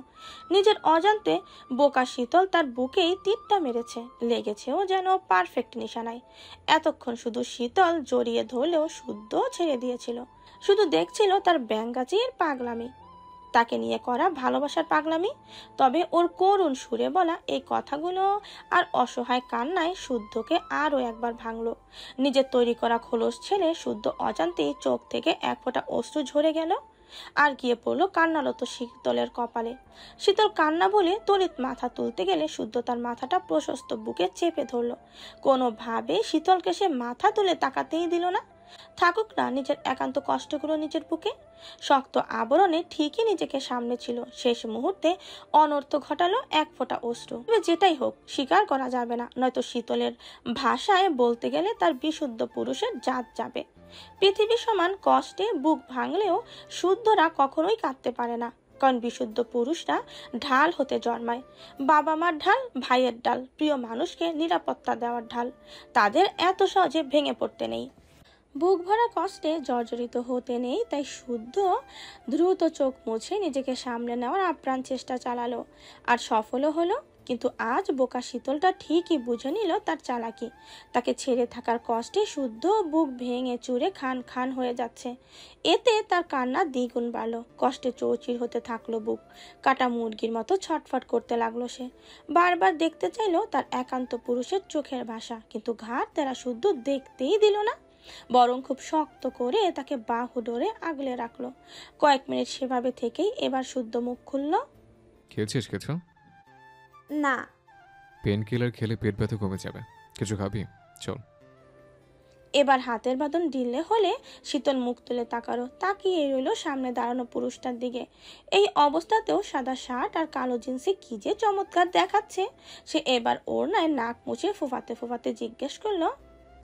নিজের অজান্তে বোকা শীতল তার বুকেই তীরটা মেরেছে, লেগেছেও যেন পারফেক্ট নিশানায়। এতক্ষণ শুধু শীতল জড়িয়ে ধরলেও শুদ্ধ ছেড়ে দিয়েছিল, শুধু দেখছিল তার ব্যাঙ্গাচির পাগলামি, তাকে নিয়ে করা ভালোবাসার পাগলামি। তবে ওর করুণ সুরে বলা এই কথাগুলো আর অসহায় কান্নায় শুদ্ধকে আরও একবার ভাঙলো। নিজের তৈরি করা খোলস ছেড়ে শুদ্ধ অজান্তেই চোখ থেকে এক ফোঁটা অশ্রু ঝরে গেল আর গিয়ে পড়লো কান্নারত শীতলের কপালে। শীতল কান্না বলে তড়িৎ মাথা তুলতে গেলে শুদ্ধ তার মাথাটা প্রশস্ত বুকে চেপে ধরলো। কোনোভাবে শীতলকে সে মাথা তুলে তাকাতেই দিল না। থাকুক না নিজের একান্ত কষ্টগুলো নিজের বুকে। শক্ত আবরণে ঠিকই নিজেকে সামনে ছিল, শেষ মুহূর্তে অনর্থ ঘটালো এক ফোঁটা অশ্রু। তবে যেটাই হোক, স্বীকার করা যাবে না, নয়তো শীতলের ভাষায় বলতে গেলে তার বিশুদ্ধ পুরুষের জাত যাবে। পৃথিবী সমান কষ্টে বুক ভাঙলেও শুদ্ধরা কখনোই কাঁদতে পারে না। কারণ বিশুদ্ধ পুরুষরা ঢাল হতে জন্মায়, বাবা মার ঢাল, ভাইয়ের ঢাল, প্রিয় মানুষকে নিরাপত্তা দেওয়ার ঢাল। তাদের এত সহজে ভেঙে পড়তে নেই, বুক ভরা কষ্টে জর্জরিত হতে নেই। তাই শুদ্ধ দ্রুত চোখ মুছে নিজেকে সামলে নেওয়ার আপ্রাণ চেষ্টা চালালো, আর সফলও হলো। কিন্তু আজ বোকা শীতলটা ঠিকই বুঝে নিল তার চালাকি। তাকে ছেড়ে থাকার কষ্টে শুদ্ধ বুক ভেঙে চুরে খান খান হয়ে যাচ্ছে। এতে তার কান্না দ্বিগুণ বাড়ল, কষ্টে চৌচির হতে থাকলো বুক, কাটা মুরগির মতো ছটফট করতে লাগলো সে। বারবার দেখতে চাইলো তার একান্ত পুরুষের চোখের ভাষা, কিন্তু ঘাড় তেরা শুদ্ধ দেখতেই দিল না, বরং খুব শক্ত করে তাকে বাহু ডোরে আগলে রাখলো। কয়েক মিনিট সেভাবে থেকেই এবার শুদ্ধ মুখ খুলল। খেয়েছিস কিছু? না। পেন কিলার খেলে পেট ব্যথা কমে যাবে, কিছু খাবি? চল। এবার হাতের বাঁধন ঢিলে হলে শীতল মুখ তুলে তাকালো, তাকিয়ে রইল সামনে দাঁড়ানো পুরুষটার দিকে। এই অবস্থাতেও সাদা শার্ট আর কালো জিন্সে কি যে চমৎকার দেখাচ্ছে। সে এবার ওড়নায় নাক মুছে ফুফাতে ফুফাতে জিজ্ঞেস করলো,